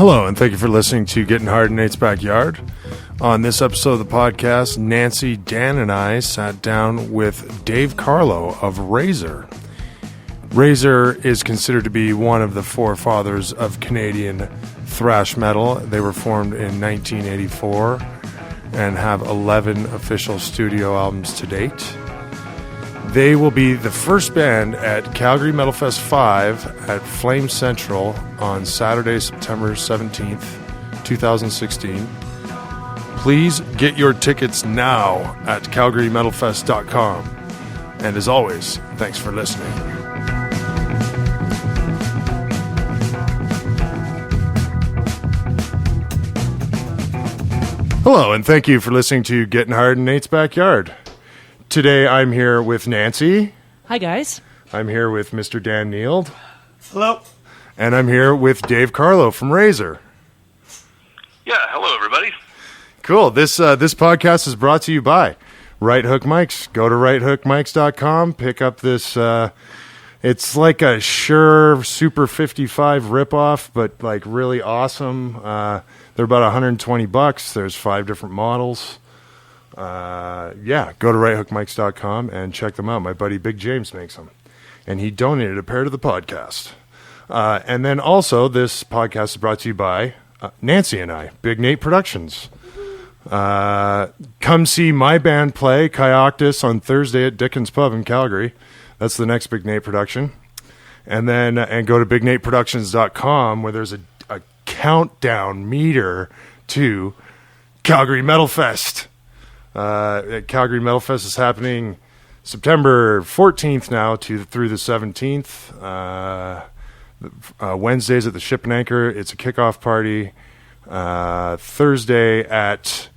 Hello, and thank you for listening to Getting Hard in Nate's Backyard. On this episode of the podcast, Nancy, Dan, and I sat down with Dave Carlo of Razor. Razor is considered to be one of the forefathers of Canadian thrash metal. They were formed in 1984 and have 11 official studio albums to date. They will be the first band at Calgary Metalfest 5 at Flame Central on Saturday, September 17th, 2016. Please get your tickets now at calgarymetalfest.com. And as always, thanks for listening. Hello, and thank you for listening to Getting Hard in Nate's Backyard. Today I'm here with Nancy. Hi, guys. I'm here with Mr. Dan Neild. Hello. And I'm here with Dave Carlo from Razor. Yeah, hello, everybody. Cool. This podcast is brought to you by Right Hook Mics. Go to righthookmics.com. Pick up this. It's like a Shure Super 55 ripoff, but like really awesome. They're about $120. There's 5 different models. Go to righthookmics.com and check them out. My buddy Big James makes them, and he donated a pair to the podcast. And then also, this podcast is brought to you by Nancy and I, Big Nate Productions. Come see my band play, Kayoctus, on Thursday at Dickens Pub in Calgary. That's the next Big Nate production. And then and go to bignateproductions.com, where there's a countdown meter to Calgary Metalfest. Calgary Metalfest is happening September 14th now through the 17th. Wednesdays at the Ship and Anchor. It's a kickoff party. Thursday at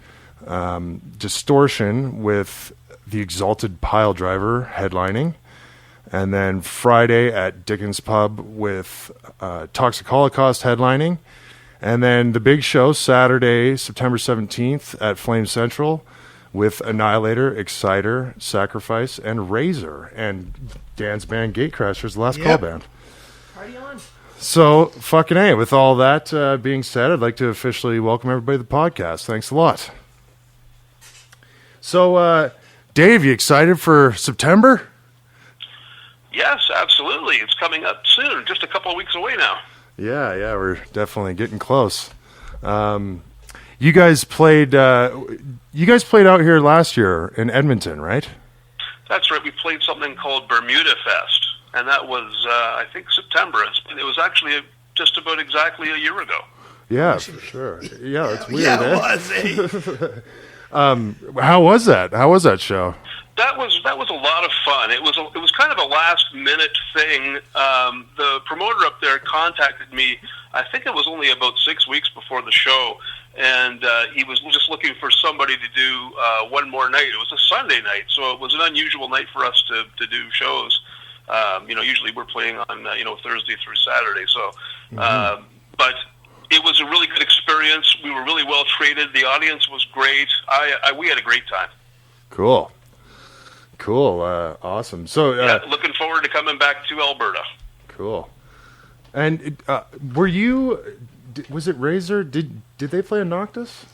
Distortion with the Exalted Pile Driver headlining. And then Friday at Dickens Pub with Toxic Holocaust headlining. And then the big show Saturday, September 17th at Flame Central with Annihilator, Exciter, Sacrifice, and Razor. And Dan's band Gatecrashers, the last call band. Party on. So, fucking A, with all that being said, I'd like to officially welcome everybody to the podcast. Thanks a lot. So, Dave, you excited for September? Yes, absolutely. It's coming up soon, just a couple of weeks away now. Yeah, we're definitely getting close. You guys played out here last year in Edmonton, right? That's right. We played something called Bermuda Fest, and that was, I think, September. It was actually just about exactly a year ago. Yeah, for sure. Yeah, it's weird. Yeah, it was. How was that? How was that show? That was a lot of fun. It was kind of a last minute thing. The promoter up there contacted me. I think it was only about 6 weeks before the show, and he was just looking for somebody to do one more night. It was a Sunday night, so it was an unusual night for us to do shows. Usually we're playing on Thursday through Saturday. So, but it was a really good experience. We were really well treated. The audience was great. We had a great time. Cool. Awesome. So, looking forward to coming back to Alberta. Cool. And was it Razor? Did they play a Noctis?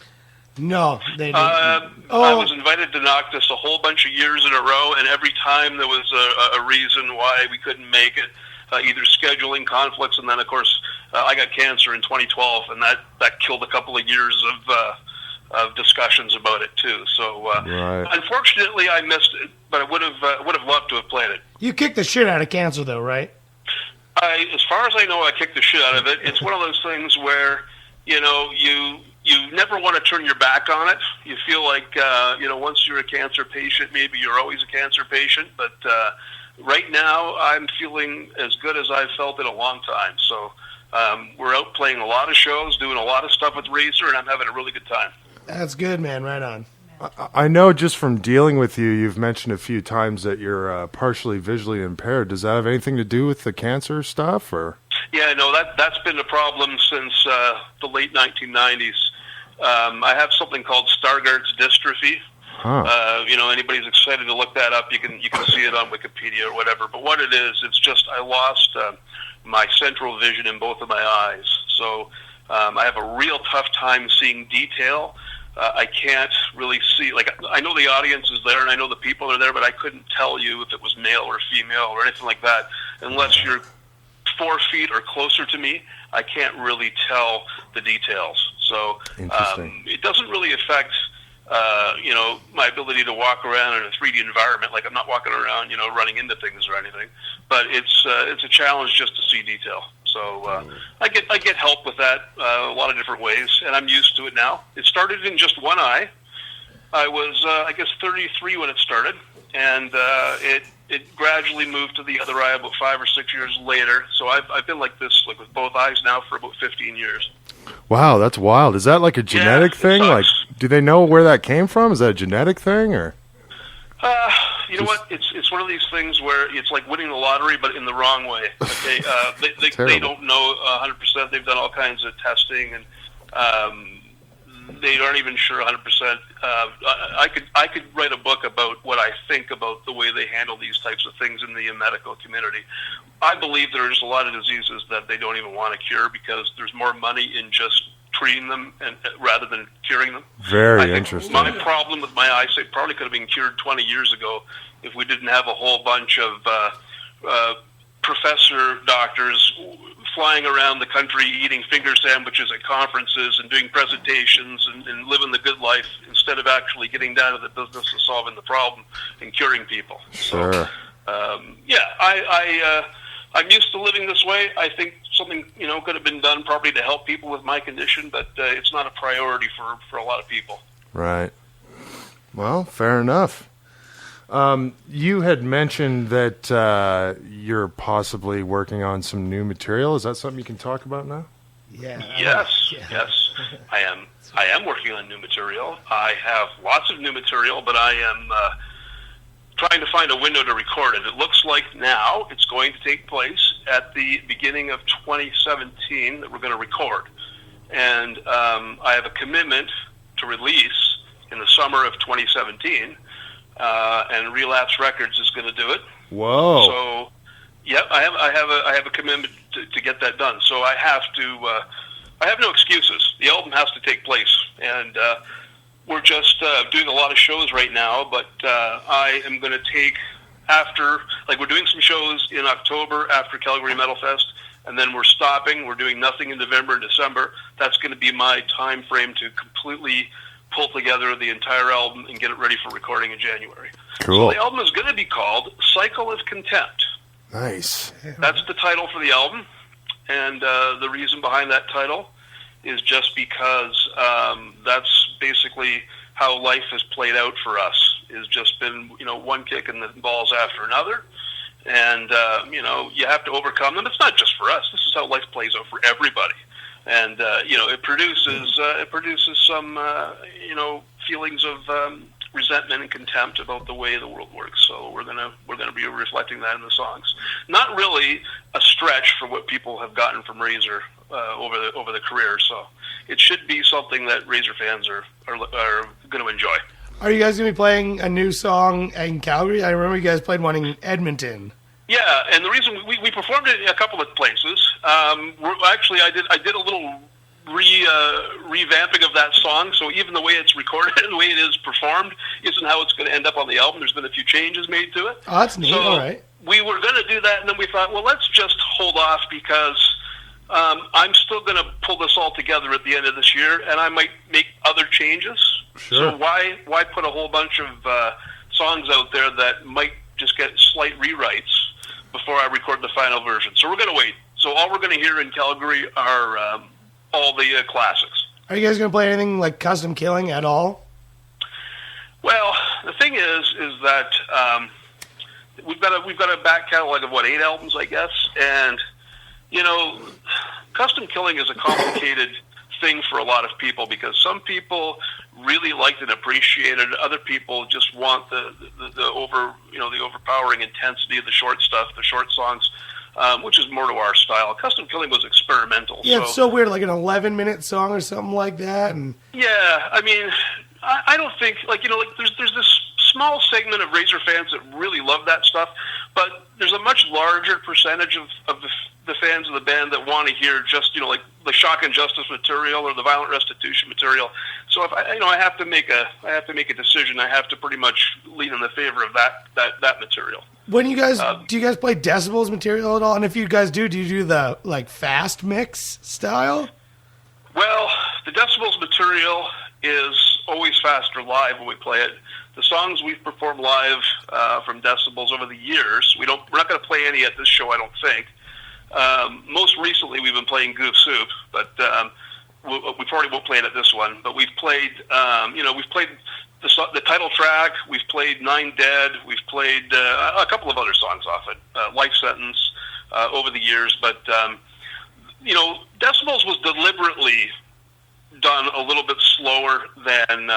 No, they didn't. I was invited to Noctis a whole bunch of years in a row, and every time there was a reason why we couldn't make it, either scheduling conflicts, and then, of course, I got cancer in 2012, and that killed a couple of years of discussions about it too. So right. Unfortunately, I missed it, but I would have loved to have played it. You kicked the shit out of cancer, though, right? As far as I know, I kicked the shit out of it. It's one of those things where you never want to turn your back on it. You feel like once you're a cancer patient, maybe you're always a cancer patient. But right now, I'm feeling as good as I've felt in a long time. So we're out playing a lot of shows, doing a lot of stuff with Razor, and I'm having a really good time. That's good, man. Right on. I know just from dealing with you, you've mentioned a few times that you're partially visually impaired. Does that have anything to do with the cancer stuff, or? Yeah, no, that's been a problem since the late 1990s. I have something called Stargardt's dystrophy. Huh. Anybody's excited to look that up, you can see it on Wikipedia or whatever. But what it is, it's just I lost my central vision in both of my eyes. So I have a real tough time seeing detail. I can't really see, like, I know the audience is there and I know the people are there, but I couldn't tell you if it was male or female or anything like that. Unless you're 4 feet or closer to me, I can't really tell the details. So it doesn't really affect, my ability to walk around in a 3D environment. Like, I'm not walking around, running into things or anything. But it's a challenge just to see detail. So I get help with that a lot of different ways, and I'm used to it now. It started in just one eye. I was, 33 when it started, and it gradually moved to the other eye about 5 or 6 years later. So I've been like this, like with both eyes now, for about 15 years. Wow, that's wild. Is that like a genetic thing? Like, do they know where that came from? Is that a genetic thing, or? You know what? It's one of these things where it's like winning the lottery, but in the wrong way. Okay? They don't know 100%. They've done all kinds of testing, and they aren't even sure 100%. I could write a book about what I think about the way they handle these types of things in the medical community. I believe there's a lot of diseases that they don't even want to cure because there's more money in just treating them and rather than curing them. Very interesting. My problem with my eyesight probably could have been cured 20 years ago if we didn't have a whole bunch of professor doctors flying around the country eating finger sandwiches at conferences and doing presentations and living the good life instead of actually getting down to the business of solving the problem and curing people. Sure. So, I'm used to living this way. I think something, could have been done probably to help people with my condition, but it's not a priority for a lot of people. Right. Well, fair enough. You had mentioned that you're possibly working on some new material. Is that something you can talk about now? Yeah. Yes. I am working on new material. I have lots of new material, but I am trying to find a window to record it. It looks like now it's going to take place at the beginning of 2017 that we're going to record. And I have a commitment to release in the summer of 2017, and Relapse Records is going to do it. Whoa. So, yep, I have a commitment to get that done. So I have no excuses. The album has to take place, and we're just doing a lot of shows right now, but I am going to take we're doing some shows in October after Calgary Metalfest, and then we're stopping. We're doing nothing in November and December. That's going to be my time frame to completely pull together the entire album and get it ready for recording in January. Cool. So the album is going to be called Cycle of Contempt. Nice. That's the title for the album, and the reason behind that title is just because that's basically how life has played out for us. It's just been, one kick in the balls after another, and you have to overcome them. It's not just for us. This is how life plays out for everybody, and it produces some feelings of resentment and contempt about the way the world works. So we're gonna be reflecting that in the songs. Not really a stretch for what people have gotten from Razor over the career. So it should be something that Razor fans are going to enjoy. Are you guys going to be playing a new song in Calgary? I remember you guys played one in Edmonton. Yeah, and the reason we performed it in a couple of places. I did a little revamping of that song, so even the way it's recorded and the way it is performed isn't how it's going to end up on the album. There's been a few changes made to it. Oh, that's neat. So all right. We were going to do that, and then we thought, well, let's just hold off because I'm still going to pull this all together at the end of this year, and I might make other changes. Sure. So why put a whole bunch of songs out there that might just get slight rewrites before I record the final version? So we're going to wait. So all we're going to hear in Calgary are all the classics. Are you guys going to play anything like Custom Killing at all? Well, the thing is that we've got a back catalog of 8 albums, I guess, and Custom Killing is a complicated thing for a lot of people because some people really liked and appreciated it. Other people just want the overpowering intensity of the short stuff, the short songs, which is more to our style. Custom Killing was experimental. Yeah, it's so weird, like an 11-minute song or something like that. And yeah, I mean, I don't think there's this small segment of Razor fans that really love that stuff, but there's a much larger percentage of the the fans of the band that want to hear just, like the Shock and Justice material or the Violent Restitution material. So if I have to make a decision, I have to pretty much lean in the favor of that material. When you guys do you guys play Decibels material at all? And if you guys do you do the fast mix style? Well, the Decibels material is always faster live when we play it. The songs we've performed live from Decibels over the years, we're not going to play any at this show, I don't think. Most recently, we've been playing Goof Soup, but we probably won't play it at this one. But we've played, we've played the title track. We've played Nine Dead. We've played a couple of other songs off it, Life Sentence, over the years. But Decibels was deliberately done a little bit slower than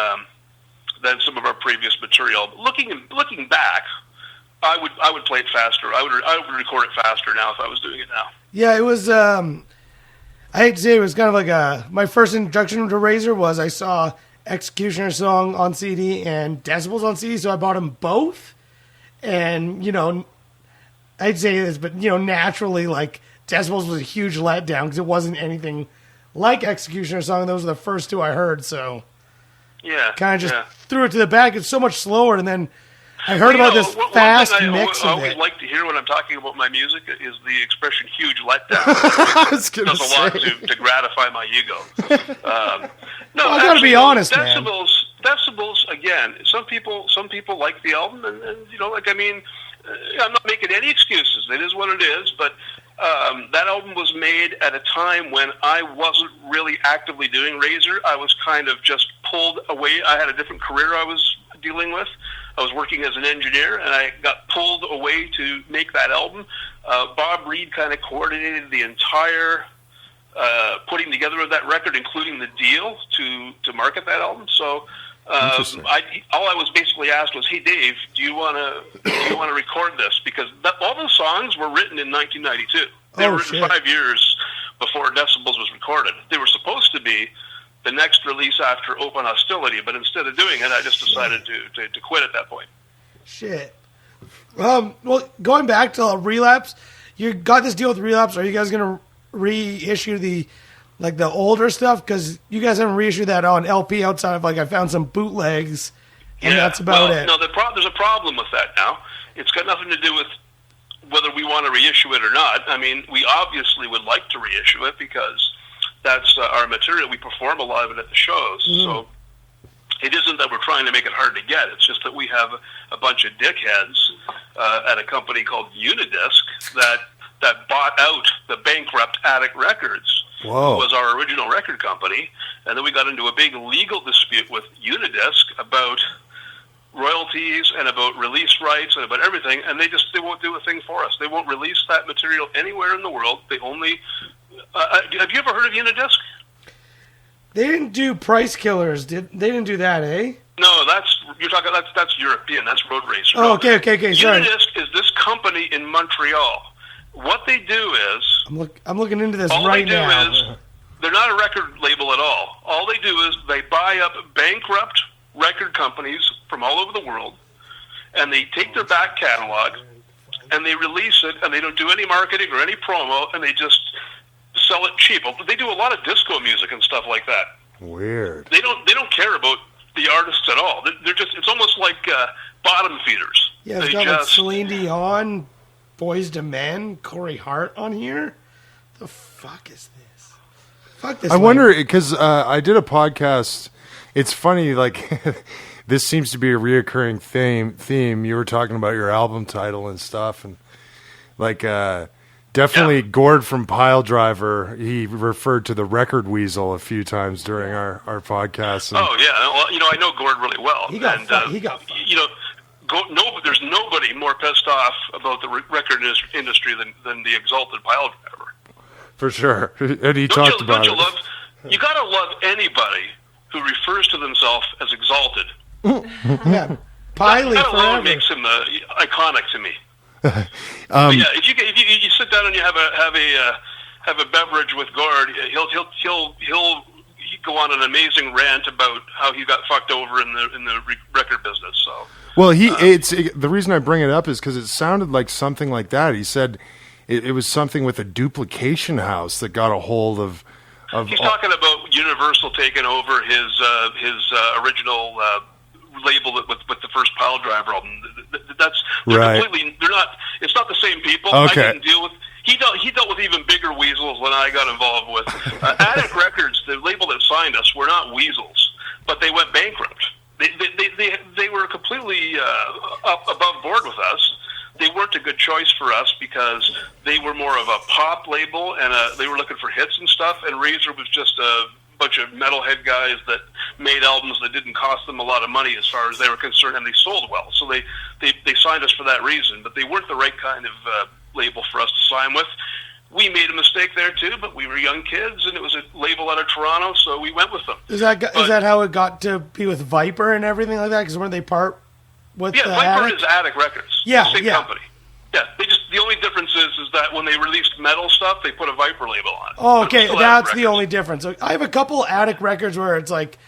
some of our previous material. Looking back, I would play it faster. I would record it faster now if I was doing it now. Yeah, it was. I hate to say it was kind of like my first introduction to Razor was I saw Executioner's Song on CD and Decibels on CD, so I bought them both. And I'd say this, but naturally, like Decibels was a huge letdown because it wasn't anything like Executioner's Song. Those were the first two I heard, so yeah, kind of just threw it to the back. It's so much slower, and then I heard about this fast mix of it. I always like to hear when I'm talking about my music is the expression "huge letdown." It does a lot to gratify my ego. No, I got to be honest, Decibels, man. Decibels. Again, some people like the album, and I'm not making any excuses. It is what it is, but. That album was made at a time when I wasn't really actively doing Razor. I was kind of just pulled away. I had a different career I was dealing with. I was working as an engineer, and I got pulled away to make that album. Bob Reed kind of coordinated the entire putting together of that record, including the deal to market that album. So all I was basically asked was, "Hey Dave, do you want to record this?" Because all those songs were written in 1992. They were written 5 years before Decibels was recorded. They were supposed to be the next release after Open Hostility, but instead of doing it, I just decided to quit at that point. Shit. Well, going back to Relapse, you got this deal with Relapse. Are you guys going to reissue the older stuff? Because you guys haven't reissued that on LP outside of I found some bootlegs, and that's about it. No, there's a problem with that now. It's got nothing to do with whether we want to reissue it or not. I mean, we obviously would like to reissue it because that's our material. We perform a lot of it at the shows. Mm-hmm. So it isn't that we're trying to make it hard to get. It's just that we have a bunch of dickheads at a company called Unidisc that bought out the bankrupt Attic Records. Whoa. Was our original record company. And then we got into a big legal dispute with Unidisc about royalties and about release rights and about everything, and they won't do a thing for us. They won't release that material anywhere in the world. They only have you ever heard of Unidisc? They didn't do Price Killers. They didn't do that, eh? No, that's European. That's Road Racer. Oh, okay. Sorry. Unidisc is this company in Montreal. What they do is I'm looking into this all right they do now. Is they're not a record label at all. All they do is they buy up bankrupt record companies from all over the world, and they take their back catalog and they release it, and they don't do any marketing or any promo, and they just sell it cheap. They do a lot of disco music and stuff like that. Weird. They don't care about the artists at all. They're just, it's almost like bottom feeders. Yeah, it's got Celine Dion, Boyz II Men, Corey Hart on here. The fuck is this? Fuck this. I wonder, because I did a podcast. It's funny, this seems to be a reoccurring theme. You were talking about your album title and stuff, and definitely Gord from Pile Driver. He referred to the record weasel a few times during our podcast. And, oh yeah, well, I know Gord really well. He got fucked. There's nobody more pissed off about the record industry than the exalted Pile Driver. For sure, and he talked about it. You gotta love anybody who refers to themselves as exalted. Yeah, Piley that alone forever. makes him iconic to me. If you sit down and you have a beverage with Gord, he'll go on an amazing rant about how he got fucked over in the record business. So well, it's the reason I bring it up is because it sounded like something like that. He said it was something with a duplication house that got a hold of. He's talking about Universal taking over his original label with the first Pile Driver album. They're right. Completely. They're not. It's not the same people. Okay. I didn't deal with. He dealt with even bigger weasels than I got involved with. Attic Records, the label that signed us, were not weasels, but they went bankrupt. They were completely up above board with us. They weren't a good choice for us because they were more of a pop label, and they were looking for hits and stuff, and Razor was just a bunch of metalhead guys that made albums that didn't cost them a lot of money as far as they were concerned, and they sold well. So they signed us for that reason, but they weren't the right kind of label for us to sign with. We made a mistake there too, but we were young kids, and it was a label out of Toronto, so we went with them. Is that how it got to be with Viper and everything like that? Because weren't they part with Viper Attic? is Attic Records. Yeah, Same company. Yeah, the only difference is that when they released metal stuff, they put a Viper label on it. Oh, okay, that's the Records. only difference. I have a couple Attic Records where it's like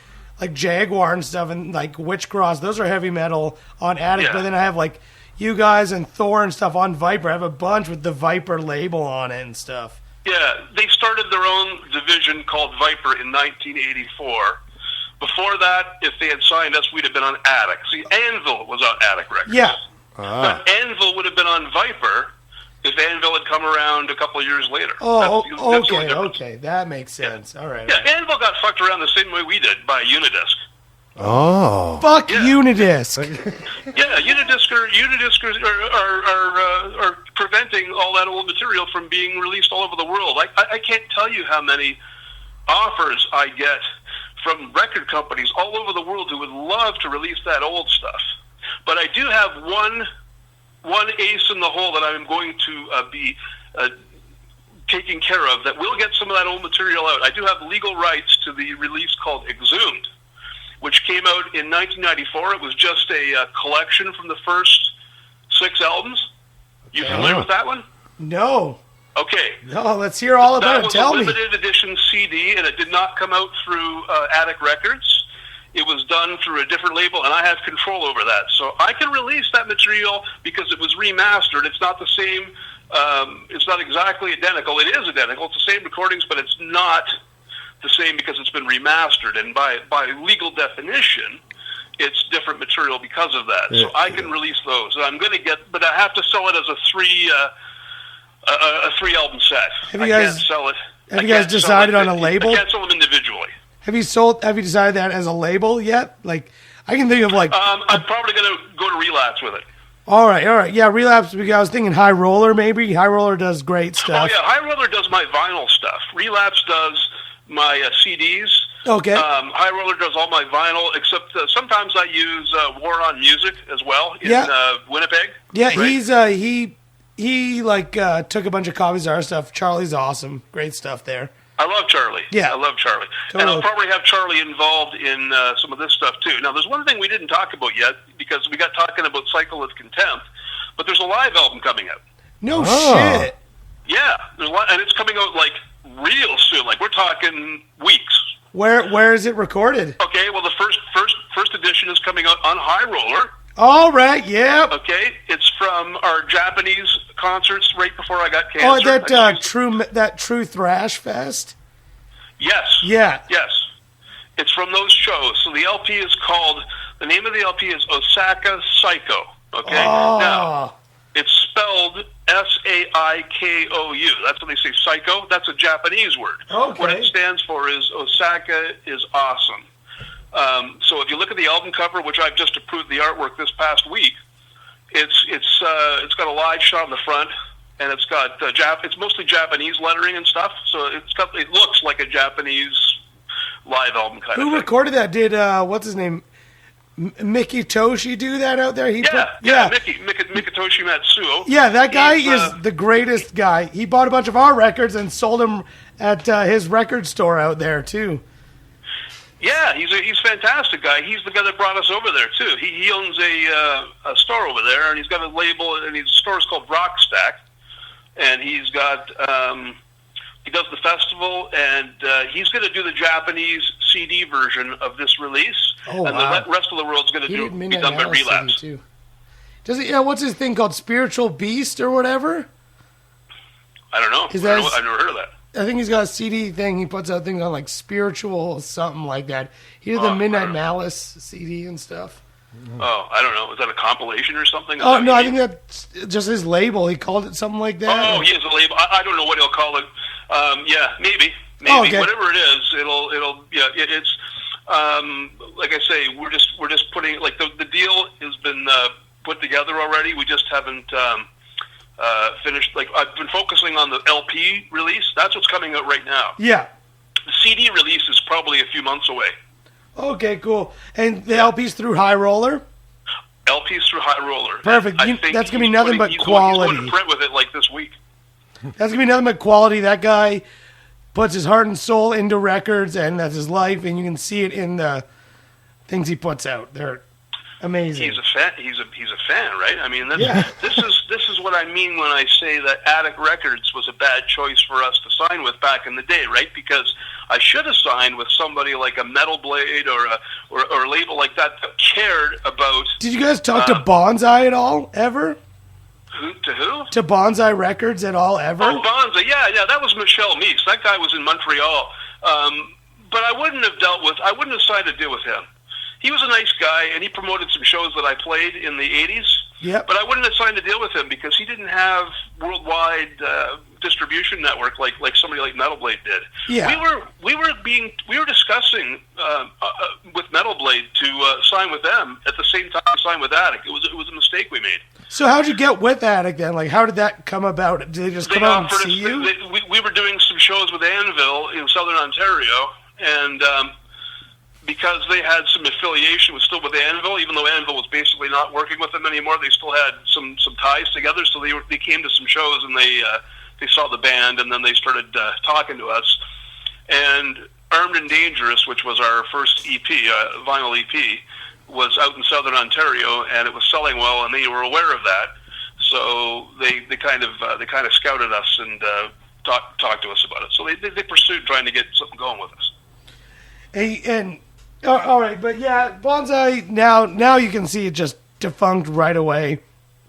Jaguar and stuff, and like Witchcross. Those are heavy metal on Attic, but then I have like you guys and Thor and stuff on Viper. I have a bunch with the Viper label on it and stuff. Yeah, they started their own division called Viper in 1984. Before that, if they had signed us, we'd have been on Attic. See, Anvil was on Attic Records. Yeah. But Anvil would have been on Viper if Anvil had come around a couple of years later. Oh, that's okay. That makes sense. Yeah. All right. Yeah, Anvil got fucked around the same way we did by Unidisc. Oh. Fuck Unidisc. Yeah, Unidisc are preventing all that old material from being released all over the world. I can't tell you how many offers I get from record companies all over the world who would love to release that old stuff. But I do have one ace in the hole that I'm going to be taking care of that will get some of that old material out. I do have legal rights to the release called Exhumed, which came out in 1994. It was just a collection from the first 6 albums. You familiar with that one? No. Okay. No, let's hear all about it. Tell me. That was a limited edition CD, and it did not come out through Attic Records. It was done through a different label, and I have control over that. So I can release that material because it was remastered. It's not the same. It's not exactly identical. It is identical. It's the same recordings, but it's not the same because it's been remastered. And by legal definition, it's different material because of that. So I can release those. And I'm going to but I have to sell it as a 3-album set. I can't sell it. Have you guys decided on a label? I can't sell them individually. Have you decided that as a label yet? Like, I can think of like. I'm probably going to go to Relapse with it. All right. Yeah, Relapse. Because I was thinking High Roller. Maybe High Roller does great stuff. Oh yeah, High Roller does my vinyl stuff. Relapse does my CDs. Okay. High Roller does all my vinyl, except sometimes I use War on Music as well in Winnipeg. Yeah, right? he took a bunch of copies of our stuff. Charlie's awesome. Great stuff there. I love Charlie. Yeah. I love Charlie. Totally. And I'll probably have Charlie involved in some of this stuff, too. Now, there's one thing we didn't talk about yet, because we got talking about Cycle of Contempt, but there's a live album coming out. No shit. Yeah. And it's coming out, like, real soon. Like, we're talking weeks. Where is it recorded? Okay, well, the first edition is coming out on High Roller. All right, yeah. Okay, it's from our Japanese concerts right before I got cancer. Oh, that True Thrash Fest? Yes. Yeah. Yes. It's from those shows. So the LP is called, the name of the LP is Osaka Psycho. Okay? Oh. Now, it's spelled S-A-I-K-O-U. That's when they say psycho. That's a Japanese word. Okay. What it stands for is Osaka is awesome. So if you look at the album cover, which I've just approved the artwork this past week, it's got a live shot on the front, and it's got it's mostly Japanese lettering and stuff. So it looks like a Japanese live album kind of thing. Who recorded that? Did what's his name? Mickey Toshi do that out there? Mikitoshi Matsuo. Yeah, that guy is the greatest guy. He bought a bunch of our records and sold them at his record store out there too. Yeah, he's a fantastic guy. He's the guy that brought us over there too. He owns a store over there, and he's got a label, and his store is called Rockstack, and he's got he does the festival, and he's going to do the Japanese CD version of this release, and the rest of the world's going to be done by Relapse. Too. Does he? What's his thing called? Spiritual Beast or whatever? I don't know. I've never heard of that. I think he's got a CD thing. He puts out things on like spiritual something like that. He did the Midnight Malice CD and stuff. Oh, I don't know. Is that a compilation or something? Oh, no, I think that's just his label. He called it something like that. Oh, he has a label. I don't know what he'll call it. Yeah, maybe. Oh, okay. Whatever it is, it's like I say, we're just putting, like, the deal has been put together already. We just haven't finished. Like, I've been focusing on the LP release. That's what's coming out right now. Yeah. The CD release is probably a few months away. Okay, cool. And the LP's through High Roller? LP's through High Roller. Perfect. That's going to be nothing but quality. He's going to print with it like this week. That's going to be nothing but quality. That guy puts his heart and soul into records, and that's his life, and you can see it in the things he puts out. They're amazing. He's a fan. He's a fan, right? I mean, this is what I mean when I say that Attic Records was a bad choice for us to sign with back in the day, right? Because I should have signed with somebody like a Metal Blade or a label like that cared about. Did you guys talk to Bonsai at all, ever? Who? To Bonsai Records at all, ever? Oh, Bonsai, yeah, that was Michel Meeks. That guy was in Montreal. But I wouldn't have signed a deal with him. He was a nice guy, and he promoted some shows that I played in the 80s. Yep. But I wouldn't have signed a deal with him because he didn't have worldwide distribution network like somebody like Metal Blade did. Yeah. We were discussing with Metal Blade to sign with them at the same time we signed with Attic. It was a mistake we made. So how'd you get with Attic then? Like, how did that come about? Did they just come out and see you? We were doing some shows with Anvil in Southern Ontario, and because they had some affiliation with Anvil, even though Anvil was basically not working with them anymore, they still had some ties together. So they came to some shows, and they saw the band, and then they started talking to us. And Armed and Dangerous, which was our first EP, vinyl EP, was out in Southern Ontario, and it was selling well, and they were aware of that. So they kind of scouted us and talked to us about it. So they pursued trying to get something going with us. Hey, and all right, but yeah, Bonsai now you can see it just defunct right away.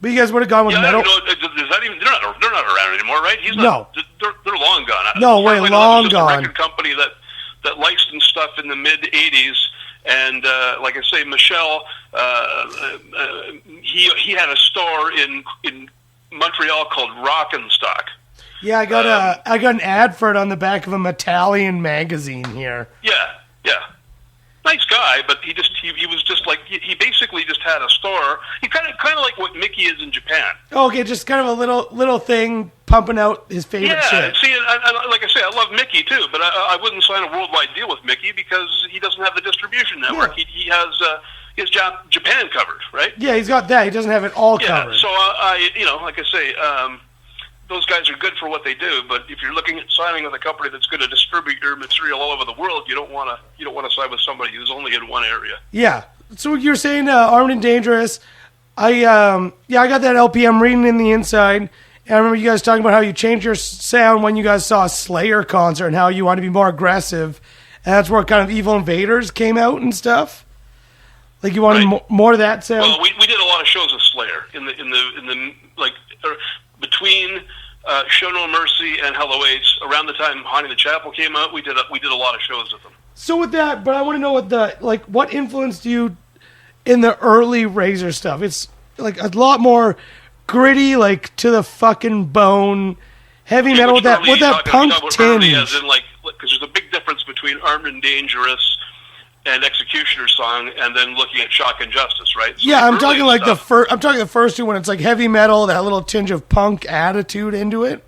But you guys would have gone with Metal. They're not around anymore, right? No, they're long gone. No way, long gone. A record company that licensed stuff in the mid '80s. And like I say, Michel, he had a store in Montreal called Rock and Stock. Yeah, I got an ad for it on the back of a Metallian magazine here. Yeah. Nice guy, but he was just like he basically just had a store. He kind of like what Mickey is in Japan. Okay, just kind of a little thing pumping out his favorite shit. See, like I say, I love Mickey too, but I wouldn't sign a worldwide deal with Mickey because he doesn't have the distribution network. Yeah. He has Japan covered, right? Yeah, he's got that. He doesn't have it all covered. So like I say, those guys are good for what they do, but if you're looking at signing with a company that's going to distribute your material all over the world, you don't want to sign with somebody who's only in one area. Yeah. So you're saying Armed and Dangerous. I got that LP. I'm reading in the inside. And I remember you guys talking about how you changed your sound when you guys saw a Slayer concert and how you want to be more aggressive. And that's where kind of Evil Invaders came out and stuff. Like you wanted more of that sound. Well, we did a lot of shows with Slayer in the between Show No Mercy and Hello Ace. Around the time Haunting the Chapel came out, we did a lot of shows with them. So with that, but I want to know what influenced you in the early Razor stuff. It's like a lot more gritty, like to the fucking bone, heavy metal with that punk tinge. As in, because there's a big difference between Armed and Dangerous and Executioner Song, and then looking at Shock and Justice, right? So I'm talking like I'm talking the first two when it's like heavy metal, that little tinge of punk attitude into it.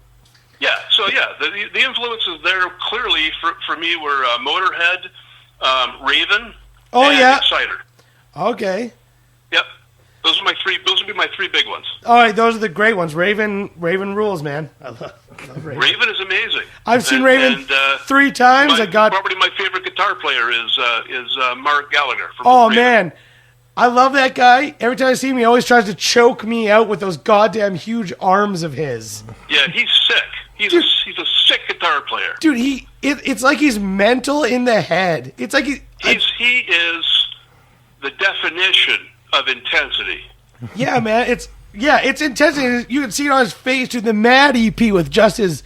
Yeah. So the influences there clearly for me were Motorhead, Raven, and Exciter. Okay. Yep. Those would be my three big ones. All right, those are the great ones. Raven rules, man. I love Raven. Raven is amazing. I've seen Raven 3 times. Probably my favorite guitar player is Mark Gallagher. Oh man, I love that guy. Every time I see him, he always tries to choke me out with those goddamn huge arms of his. Yeah, he's sick. He's a sick guitar player. Dude, it's like he's mental in the head. It's like he is the definition of intensity. Yeah, man. Yeah, it's intense. You can see it on his face to the Mad EP with just his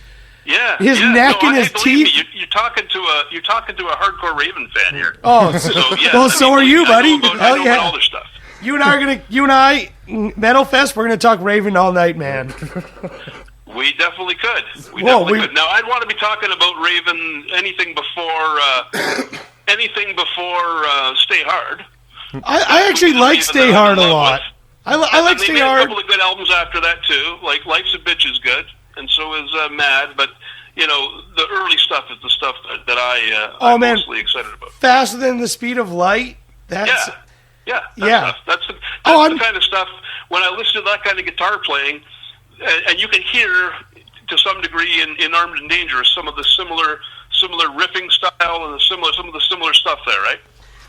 neck and his teeth. Me, you're talking to a hardcore Raven fan here. Oh, so are you, buddy? I know about all this stuff. You and I, Metalfest, we're gonna talk Raven all night, man. We definitely could. We definitely could. Now, I'd want to be talking about Raven anything before Stay Hard. I actually like Stay Hard a lot. I like Stay Hard. A couple of good albums after that too. Like Life's a Bitch is good, and so is Mad. But the early stuff is the stuff that I'm mostly excited about. Faster Than the Speed of Light. That's That's the kind of stuff. When I listen to that kind of guitar playing, and you can hear to some degree in Armed and Dangerous some of the similar riffing style and some of the similar stuff there, right?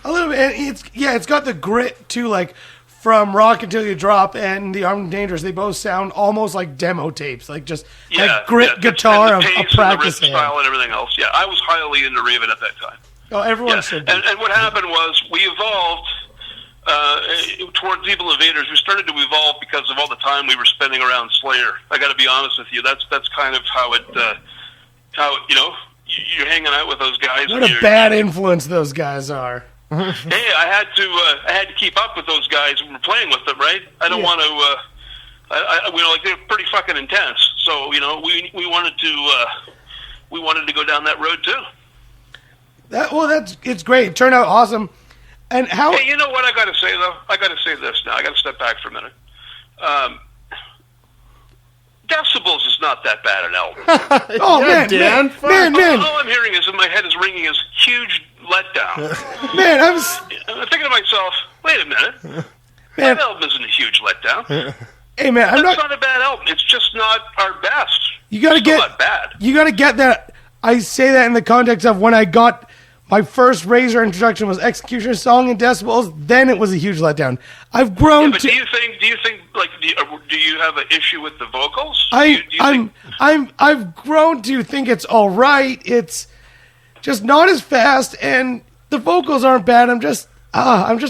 A little bit. It's got the grit too, like from Rock Until You Drop and the Armed and Dangerous. They both sound almost like demo tapes, like just like grit guitar of practice and the riff style and everything else. Yeah, I was highly into Raven at that time. Oh, everyone should be. And what happened was we evolved towards Evil Invaders. We started to evolve because of all the time we were spending around Slayer. I got to be honest with you. That's kind of how you're hanging out with those guys. What a bad influence those guys are. Hey, I had to keep up with those guys when we're playing with them, right? I don't want to. They're pretty fucking intense. So we wanted to go down that road too. It's great. It turned out awesome. And how? Hey, you know what I got to say though? I got to say this now. I got to step back for a minute. Decibels is not that bad an album. Man. All I'm hearing is in my head is ringing is huge letdown. Man, I'm thinking to myself, wait a minute. That album isn't a huge letdown. Hey man, that's not a bad album. It's just not our best. You gotta not bad. You gotta get that. I say that in the context of when I got my first Razor introduction was Executioner's Song in Decibels. Then it was a huge letdown. I've grown. But do you think like do you have an issue with the vocals? I've grown to think it's all right. It's just not as fast, and the vocals aren't bad. I'm just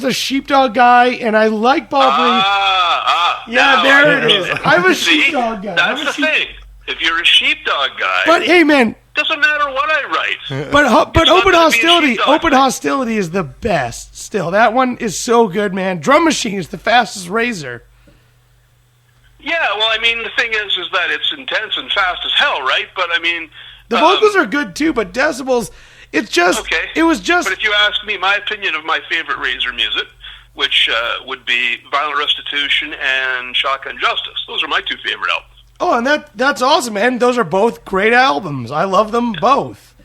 a sheepdog guy, and I like Bob Lee. There it is. I'm a sheepdog guy. That's the thing. If you're a sheepdog guy, but hey, man, doesn't matter what I write. But Open Hostility is the best. Still, that one is so good, man. Drum Machine is the fastest Razor. Yeah, well, I mean, the thing is that it's intense and fast as hell, right? But I mean, the vocals are good too. But Decibels, it's just okay. It was just. But if you ask me, my opinion of my favorite Razor music, which would be Violent Restitution and Shotgun Justice, those are my two favorite albums. Oh, and that's awesome, man. Those are both great albums. I love them both.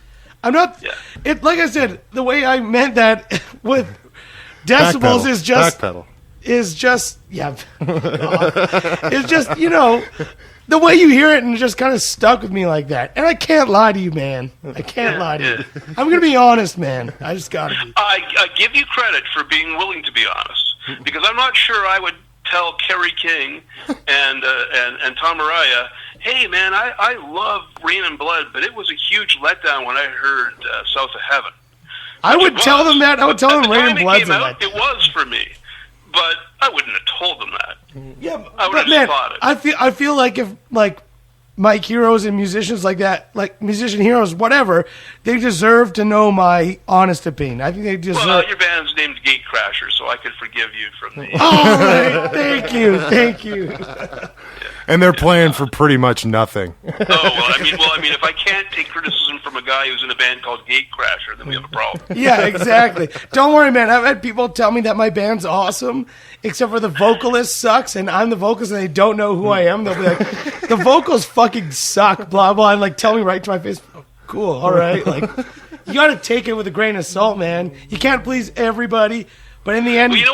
I'm not. Yeah. It like I said, the way I meant that with Decibels is just backpedal. Is just it's just the way you hear it and it just kind of stuck with me like that. And I can't lie to you, man. I can't lie to you. I'm gonna be honest, man. I just gotta be. I give you credit for being willing to be honest, because I'm not sure I would tell Kerry King and Tom Araya, hey man, I love Rain and Blood, but it was a huge letdown when I heard South of Heaven. I would tell them that. I would tell them Rain and Blood's a letdown. It was for me, but I wouldn't have told them that. Yeah, I would have spotted. I feel like if Mike Heroes and musicians like that, like musician heroes, whatever, they deserve to know my honest opinion. I think they deserve. Well, your band's named Gatecrasher, so I could forgive you from the. Oh, thank you. And they're playing for pretty much nothing. I mean, if I can't take criticism from a guy who's in a band called Gatecrasher, then we have a problem. Yeah, exactly. Don't worry, man. I've had people tell me that my band's awesome, except for the vocalist sucks, and I'm the vocalist, and they don't know who I am. They'll be like, the vocals fucking suck, blah blah, and like tell me right to my face. Oh, cool, all right. Like, you got to take it with a grain of salt, man. You can't please everybody. But in the end, well, you know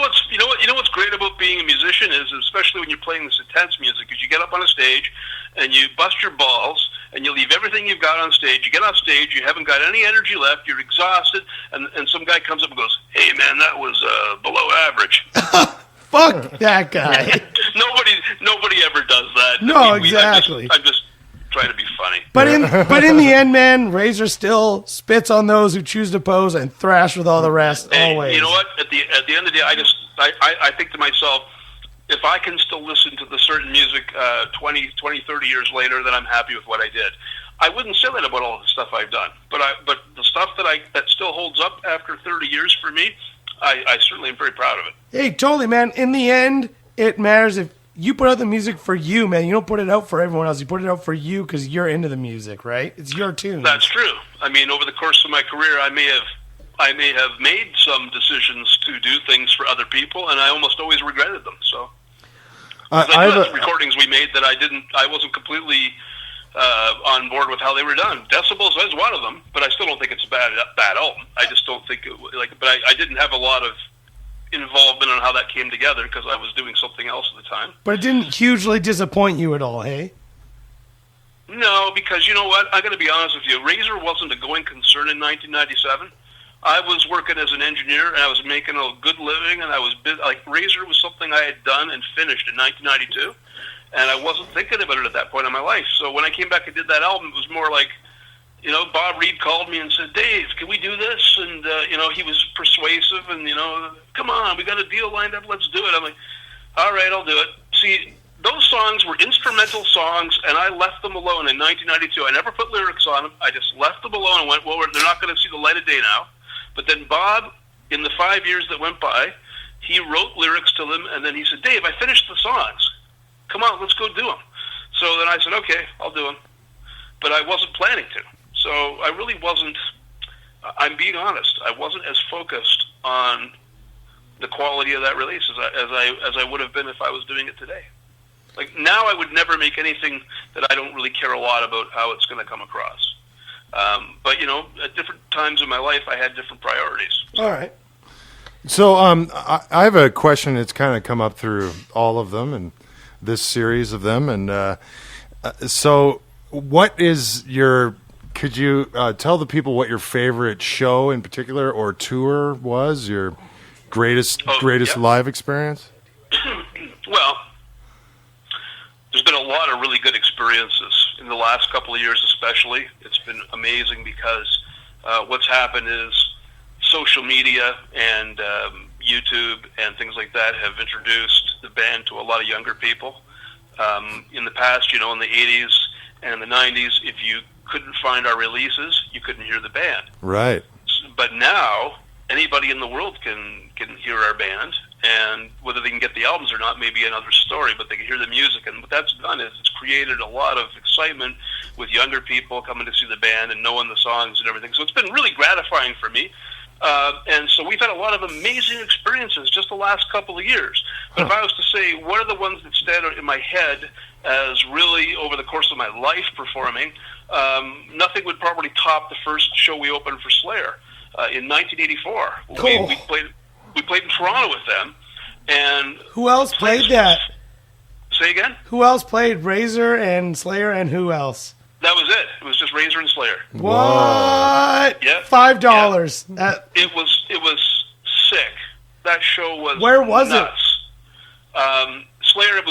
what's great about being a musician is, especially when you're playing this intense music, is you get up on a stage and you bust your balls and you leave everything you've got on stage. You get off stage, you haven't got any energy left, you're exhausted, and some guy comes up and goes, "Hey man, that was below average." Fuck that guy. Nobody ever does that. No, exactly. I'm just trying to be funny. But in the end, man, Razor still spits on those who choose to pose and thrash with all the rest. Hey, always. You know what? At the end of the day, I think to myself, if I can still listen to the certain music 20, 30 years later, then I'm happy with what I did. I wouldn't say that about all the stuff I've done, but the stuff that still holds up after 30 years for me, I certainly am very proud of it. Hey, totally, man. In the end, it matters if you put out the music for you, man. You don't put it out for everyone else. You put it out for you because you're into the music, right? It's your tune. That's true. I mean, over the course of my career, I may have made some decisions to do things for other people, and I almost always regretted them. So, I have recordings we made that I wasn't completely on board with how they were done. Decibels is one of them, but I still don't think it's a bad album. I just don't think but I didn't have a lot of involvement in how that came together because I was doing something else at the time. But it didn't hugely disappoint you at all, hey? No, because you know what? I got to be honest with you. Razor wasn't a going concern in 1997. I was working as an engineer, and I was making a good living, and I was Razor was something I had done and finished in 1992, and I wasn't thinking about it at that point in my life. So when I came back and did that album, it was more like, Bob Reed called me and said, "Dave, can we do this?" And he was persuasive, and come on, we got a deal lined up, let's do it. I'm like, all right, I'll do it. See, those songs were instrumental songs, and I left them alone in 1992. I never put lyrics on them. I just left them alone and went, well, they're not going to see the light of day now. But then Bob, in the 5 years that went by, he wrote lyrics to them, and then he said, "Dave, I finished the songs. Come on, let's go do them." So then I said, okay, I'll do them. But I wasn't planning to. So I really wasn't, I'm being honest, I wasn't as focused on the quality of that release as I would have been if I was doing it today. Like now I would never make anything that I don't really care a lot about how it's going to come across. But at different times in my life, I had different priorities. All right. So I have a question that's kind of come up through all of them and this series of them. And so what is could you tell the people what your favorite show in particular or tour was, your greatest live experience? Well, there's been a lot of really good experiences in the last couple of years especially. It's been amazing because what's happened is social media and YouTube and things like that have introduced the band to a lot of younger people. In the past, in the 80s and the 90s, if you couldn't find our releases, you couldn't hear the band. Right. But now, anybody in the world can hear our band, and whether they can get the albums or not may be another story, but they can hear the music. And what that's done is it's created a lot of excitement with younger people coming to see the band and knowing the songs and everything. So it's been really gratifying for me. And so we've had a lot of amazing experiences just the last couple of years. But if I was to say, what are the ones that stand out in my head as really over the course of my life performing, nothing would probably top the first show we opened for Slayer in 1984. Cool. We played in Toronto with them. And who else played that? Say again? Who else played? Razor and Slayer and who else? That was it. It was just Razor and Slayer. What? Yeah. $5. Yeah. It was sick. That show was Where was nuts. Slayer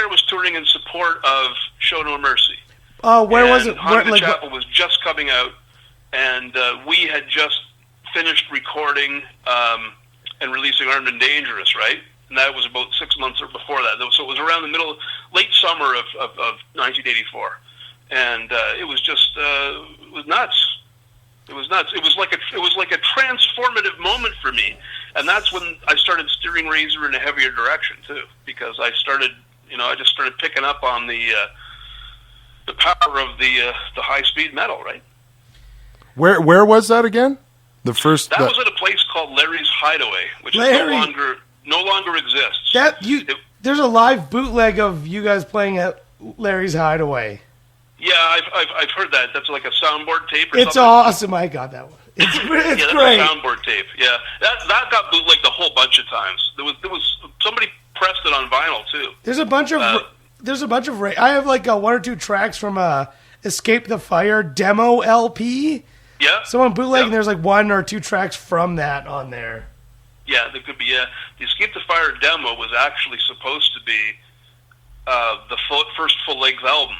was touring in support of Show No Mercy. Oh, where was it? Haunted the Chapel was just coming out, and we had just finished recording and releasing Armed and Dangerous, right? And that was about 6 months before that. So it was around the late summer of 1984. And it was just it was nuts. It was nuts. It was like a transformative moment for me, and that's when I started steering Razor in a heavier direction too, because I started, I just started picking up on the power of the high speed metal, right? Where was that again? The first that was at a place called Larry's Hideaway, which no longer exists. There's a live bootleg of you guys playing at Larry's Hideaway. Yeah, I've heard that. That's like a soundboard tape or something. It's awesome. I got that one. It's great. That's a soundboard tape. Yeah, that got bootlegged a whole bunch of times. There was somebody pressed it on vinyl too. There's a bunch of I have like 1 or 2 tracks from Escape the Fire demo LP. Yeah. Someone bootlegged and there's like 1 or 2 tracks from that on there. Yeah, there could be. Yeah, the Escape the Fire demo was actually supposed to be the first full-length album.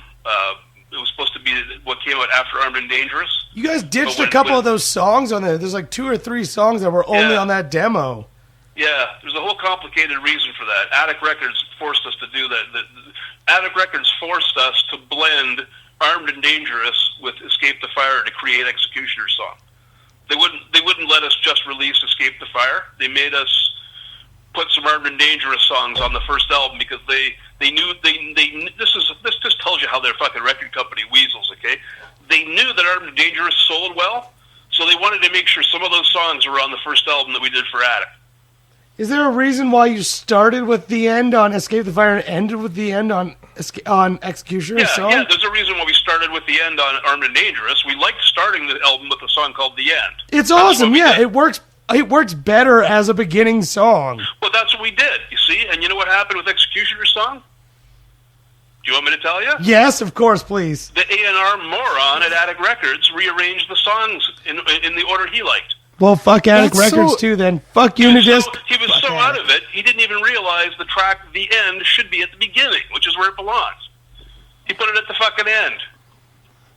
It was supposed to be what came out after Armed and Dangerous. You guys ditched a couple of those songs on there. There's like 2 or 3 songs that were only on that demo. Yeah, there's a whole complicated reason for that. Attic Records forced us to do that. Attic Records forced us to blend Armed and Dangerous with Escape the Fire to create Executioner's Song. They wouldn't let us just release Escape the Fire. They made us put some Armed and Dangerous songs on the first album because they knew this just tells you how their fucking record company weasels. Okay, they knew that Armed and Dangerous sold well, so they wanted to make sure some of those songs were on the first album that we did for Attic. Is there a reason why you started with the end on Escape the Fire and ended with the end on Executioner's Song? Yeah, there's a reason why we started with the end on Armed and Dangerous. We liked starting the album with a song called The End. It's awesome, yeah. It works better as a beginning song. Well, that's what we did, you see? And you know what happened with Executioner's Song? Do you want me to tell you? Yes, of course, please. The A&R moron at Attic Records rearranged the songs in the order he liked. Well, fuck Attic Records too, then. Fuck Unidisc. He was so out of it, he didn't even realize the track The End should be at the beginning, which is where it belongs. He put it at the fucking end.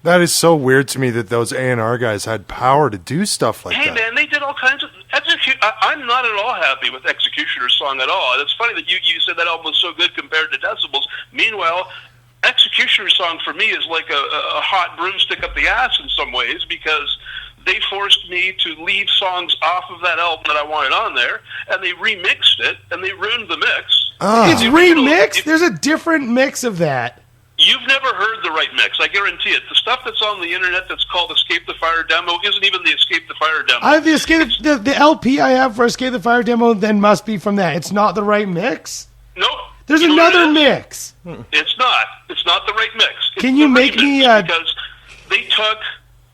That is so weird to me that those A&R guys had power to do stuff like that. Hey, man, they did all kinds of... I'm not at all happy with Executioner's Song at all. And it's funny that you said that album was so good compared to Decibels. Meanwhile, Executioner's Song for me is like a hot broomstick up the ass in some ways because they forced me to leave songs off of that album that I wanted on there, and they remixed it, and they ruined the mix. It's remixed? There's a different mix of that. You've never heard the right mix, I guarantee it. The stuff that's on the internet that's called Escape the Fire Demo isn't even the Escape the Fire Demo. I have the LP I have for Escape the Fire Demo then must be from that. It's not the right mix? Nope. There's another mix. It's not. It's not the right mix. Can you make me... Because they took...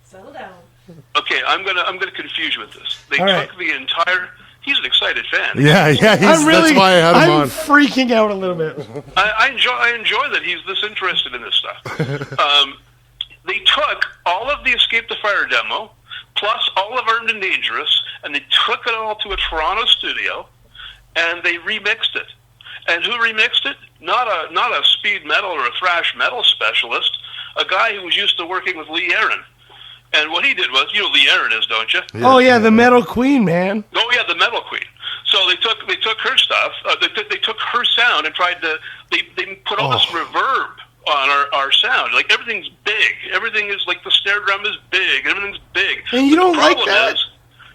Settle down. Okay, I'm gonna confuse you with this. They took the entire... He's an excited fan. Yeah, that's why I had him on. I'm freaking out a little bit. I enjoy that he's this interested in this stuff. They took all of the Escape the Fire demo, plus all of Armed and Dangerous, and they took it all to a Toronto studio, and they remixed it. And who remixed it? Not a speed metal or a thrash metal specialist, a guy who was used to working with Lee Aaron. And what he did was, you know who Lee Aaron is, don't you? Yeah. Oh yeah, the Metal Queen, man. Oh yeah, the Metal Queen. So they took her stuff. They took her sound and tried to. They put all this reverb on our sound. Like everything's big. Everything is like the snare drum is big. Everything's big. And you don't like that? The problem is,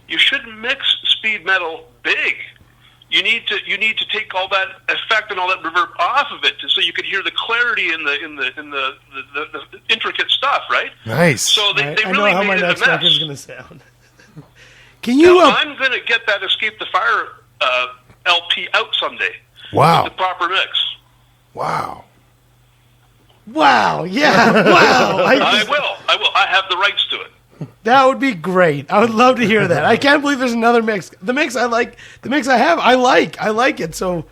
you shouldn't mix speed metal big. You need to take all that effect and all that reverb off of it, so you can hear the clarity in the intricate stuff, right? Nice. So they I really know how made my it next a mess. record's gonna sound. Can you? I'm gonna get that Escape the Fire LP out someday. Wow. With the proper mix. Wow. Wow. Yeah. Wow. I will. I have the rights to it. That would be great. I would love to hear that. I can't believe there's another mix. The mix I like. The mix I have. I like it. So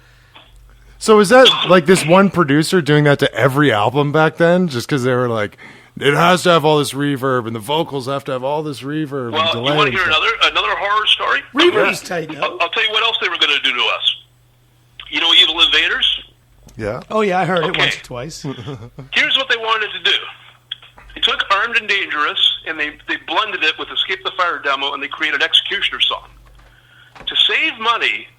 is that like this one producer doing that to every album back then? Just because they were like, it has to have all this reverb, and the vocals have to have all this reverb. Well, and delay you want to hear another horror story? Reverb's tight, though. I'll tell you what else they were going to do to us. You know, Evil Invaders. Yeah. Oh yeah, I heard it once or twice. Here's what they wanted to do. They took Armed and Dangerous, and they blended it with Escape the Fire demo, and they created Executioner's Song. To save money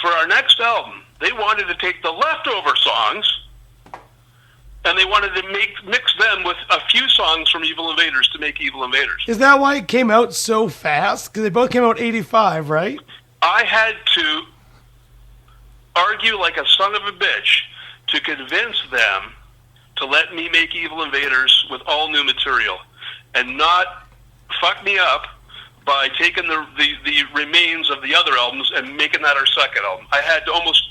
for our next album, they wanted to take the leftover songs, and they wanted to mix them with a few songs from Evil Invaders to make Evil Invaders. Is that why it came out so fast? Because they both came out 85, right? I had to argue like a son of a bitch to convince them to let me make Evil Invaders with all new material and not fuck me up by taking the remains of the other albums and making that our second album. I had to almost,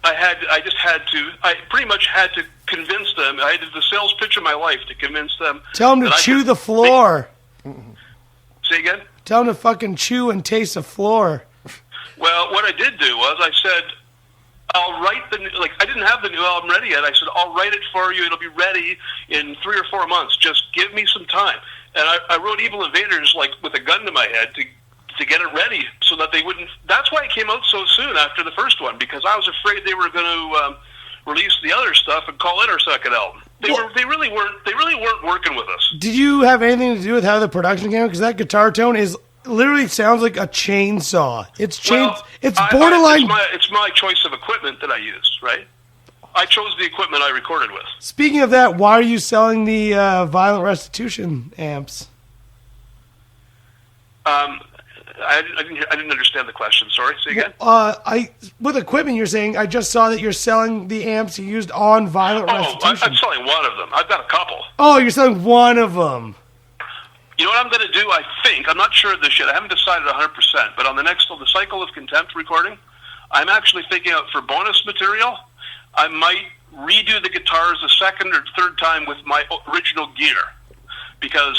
I pretty much had to convince them. I did the sales pitch of my life to convince them. Tell them to chew the floor. Say again? Tell them to fucking chew and taste the floor. Well, what I did do was I said, I'll write I didn't have the new album ready yet. I said, I'll write it for you. It'll be ready in 3 or 4 months. Just give me some time. And I wrote Evil Invaders like with a gun to my head to get it ready so that they wouldn't. That's why it came out so soon after the first one, because I was afraid they were going to release the other stuff and call it our second album. They really weren't working with us. Did you have anything to do with how the production came out? Because that guitar tone is literally sounds like a chainsaw. It's Well, it's borderline. It's my choice of equipment that I used, right? I chose the equipment I recorded with. Speaking of that, why are you selling the Violent Restitution amps? I didn't understand the question. Sorry, say again. With equipment, you're saying. I just saw that you're selling the amps you used on Violent Restitution. I'm selling one of them. I've got a couple. Oh, you're selling one of them. You know what I'm going to do? I think I'm not sure of this yet. I haven't decided 100%. But on the Cycle of Contempt recording, I'm actually thinking out for bonus material. I might redo the guitars a second or third time with my original gear, because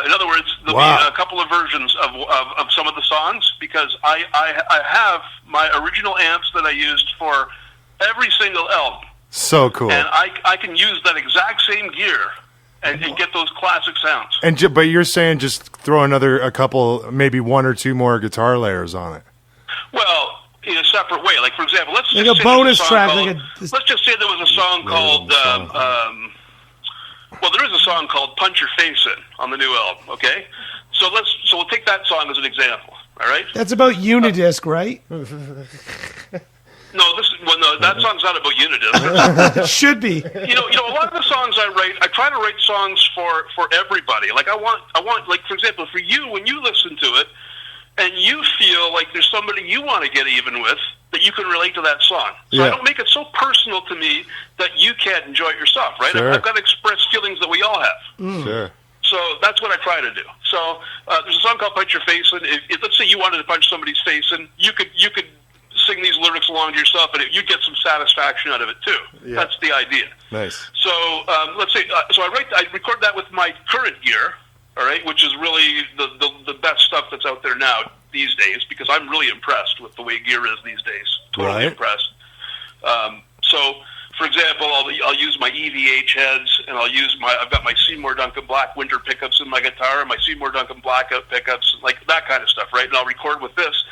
in other words, there'll be a couple of versions of some of the songs, because I have my original amps that I used for every single album. So cool. And I can use that exact same gear and get those classic sounds. But you're saying just throw a couple, maybe one or two more guitar layers on it. Well, in a separate way. Like, for example, let's like just a say bonus track. let's just say there was a song called... well, there is a song called "Punch Your Face In" on the new album. Okay, so we'll take that song as an example. All right. That's about Unidisc, right? No, that song's not about Unidisc. It should be. You know, a lot of the songs I write, I try to write songs for everybody. Like I want, like, for example, for you, when you listen to it, and you feel like there's somebody you want to get even with, that you can relate to that song. So I don't make it so personal to me that you can't enjoy it yourself, right? Sure. I've got to express feelings that we all have. Sure. So that's what I try to do. So there's a song called "Punch Your Face In." If let's say you wanted to punch somebody's face in, you could sing these lyrics along to yourself, and you'd get some satisfaction out of it too. Yeah. That's the idea. Nice. So let's say, I record that with my current gear, all right, which is really the best stuff that's out there now these days, because I'm really impressed with the way gear is these days. Totally impressed. So, for example, I'll use my EVH heads, and I've got my Seymour Duncan Black winter pickups in my guitar, and my Seymour Duncan Blackout pickups, like that kind of stuff, right? And I'll record with this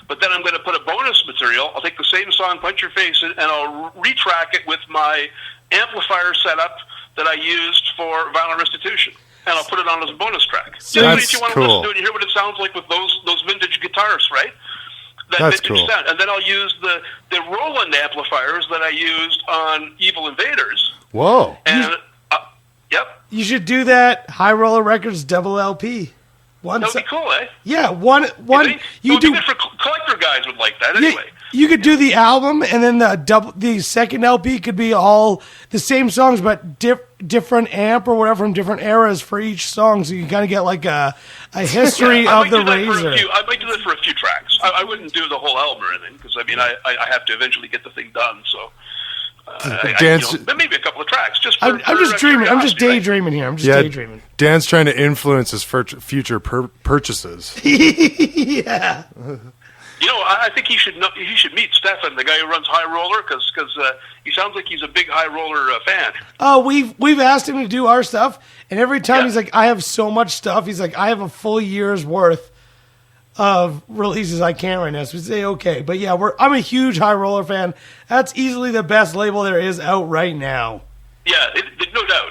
but then I'm going to put a bonus material. I'll take the same song, "Punch Your Face In," and I'll retrack it with my amplifier setup that I used for Violent Restitution. And I'll put it on as a bonus track. So that's if you want to listen to it, you hear what it sounds like with those vintage guitars, right? That's vintage cool. sound. And then I'll use the Roland amplifiers that I used on Evil Invaders. Whoa. And yep. You should do that. High Roller Records double LP. That'd be cool, eh? Yeah, one. You do for collector guys would like that anyway. You could do the album, and then the second LP could be all the same songs, but different amp or whatever from different eras for each song, so you can kind of get like a history of the Razor. I might do that for a few tracks. I wouldn't do the whole album or anything, because I have to eventually get the thing done. So maybe a couple of tracks. I'm just dreaming. I'm just daydreaming here. I'm just daydreaming. Dan's trying to influence his future purchases. Yeah. I think he should meet Stefan, the guy who runs High Roller, because he sounds like he's a big High Roller fan. Oh, we've asked him to do our stuff, and every time he's like, "I have so much stuff." He's like, "I have a full year's worth of releases I can't right now." So we say, okay, but yeah, I'm a huge High Roller fan. That's easily the best label there is out right now. Yeah, no doubt.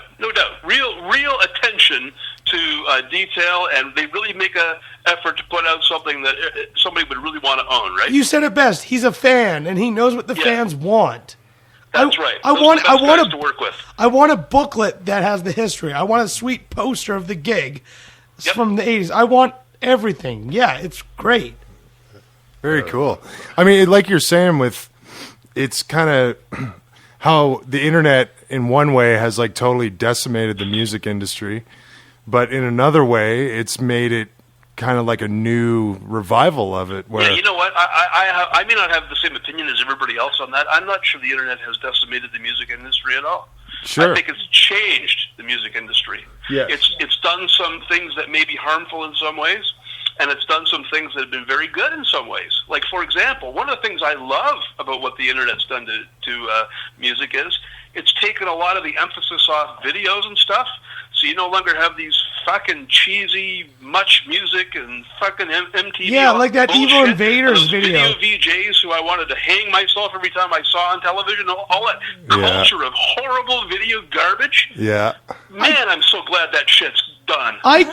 Real attention to detail, and they really make a effort to put out something that somebody would really want to own, right? You said it best. He's a fan, and he knows what the fans want. That's right. I want to work with. I want a booklet that has the history. I want a sweet poster of the gig from the 80s. I want everything. Yeah, it's great. Very cool. I mean, like you're saying, it's kind of how the internet in one way has like totally decimated the music industry, but in another way, it's made it kind of like a new revival of it. Where you know what? I may not have the same opinion as everybody else on that. I'm not sure the internet has decimated the music industry at all. Sure. I think it's changed the music industry. Yeah. It's done some things that may be harmful in some ways, and it's done some things that have been very good in some ways. Like, for example, one of the things I love about what the internet's done to music is it's taken a lot of the emphasis off videos and stuff. So you no longer have these fucking cheesy much music and fucking MTV. Yeah, like that bullshit. Evil Invaders video. VJs who I wanted to hang myself every time I saw on television. All that culture of horrible video garbage. Yeah. Man, I'm so glad that shit's done. I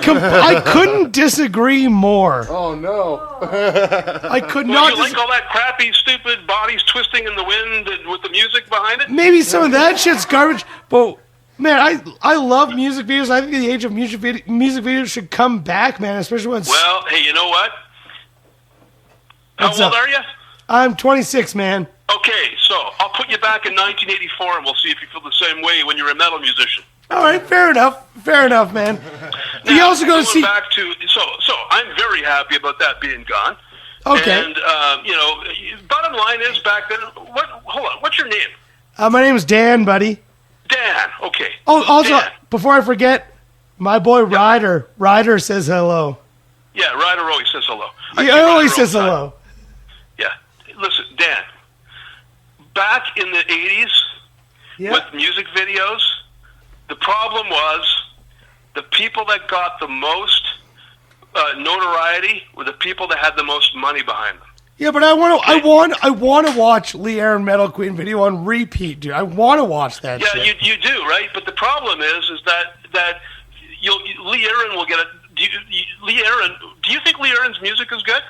couldn't disagree more. Oh no! I could Well, not. you like all that crappy, stupid bodies twisting in the wind and with the music behind it? Maybe some of that shit's garbage, but man, I love music videos. I think the age of music videos should come back, man. Especially when. Well, hey, you know what? How old are you? I'm 26, man. Okay, so I'll put you back in 1984, and we'll see if you feel the same way when you're a metal musician. All right, fair enough, man. Now, you also go to see. Back to so I'm very happy about that being gone. Okay. And bottom line is back then. Hold on. What's your name? My name is Dan, buddy. Dan. Okay. Oh, also, Dan. before I forget, my boy Ryder says hello. Yeah, Ryder always says hello. He always says hello. Yeah. Listen, Dan. Back in the 80s, with music videos, the problem was the people that got the most notoriety were the people that had the most money behind them. Yeah, but I want to watch Lee Aaron Metal Queen video on repeat, dude. I want to watch that. Yeah, shit. you do, right? But the problem is that Lee Aaron will get it. Do you think Lee Aaron's music is good?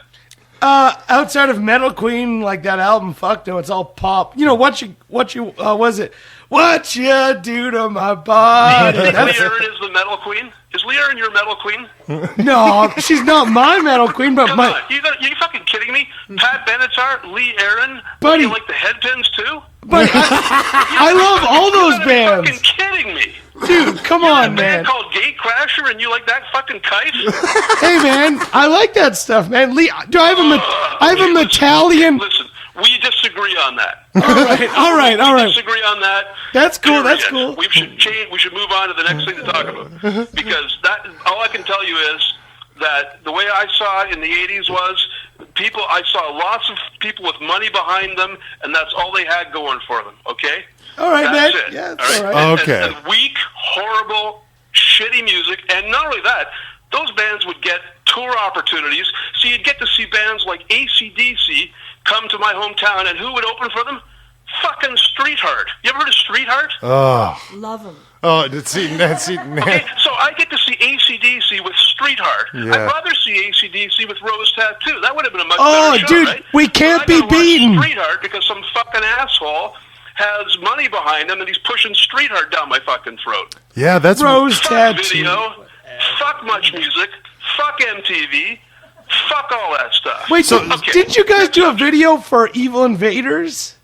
Outside of Metal Queen, like that album, fuck no, it's all pop. You know what you was it? What you do to my body? Do you think Lee Aaron is the Metal Queen? Is Lee Aaron your Metal Queen? No, she's not my Metal Queen, but Come on, you fucking kidding me? Pat Benatar, Lee Aaron, buddy, you like the Headpins too? But I love all those bands. You're fucking kidding me. Dude, come on, man. It's called Gate Crasher, and you like that fucking kite? Hey, man, I like that stuff, man. Lee, do I have a Metallian? Listen, we disagree on that. All right. We disagree on that. That's cool. Period. That's cool. We should change. We should move on to the next thing to talk about, because all I can tell you is that the way I saw it in the 80s was I saw lots of people with money behind them, and that's all they had going for them. Okay. All right, that's man. It. Yeah, all right. All right. Okay. And weak, horrible, shitty music, and not only that, those bands would get tour opportunities. So you'd get to see bands like AC/DC come to my hometown, and who would open for them? Fucking Streetheart. You ever heard of Streetheart? Oh, love them. Oh, see, Nancy. Okay, so I get to see AC/DC with Streetheart. Yeah. I'd rather see AC/DC with Rose Tattoo. That would have been a much better show, dude, right? we can't but I be gotta watch beaten. Streetheart because some fucking asshole has money behind him and he's pushing Streetheart down my fucking throat. Yeah, that's Rose Fuck Tattoo. video. Fuck much music. Fuck MTV. Fuck all that stuff. Wait, so Okay. didn't you guys do a video for Evil Invaders?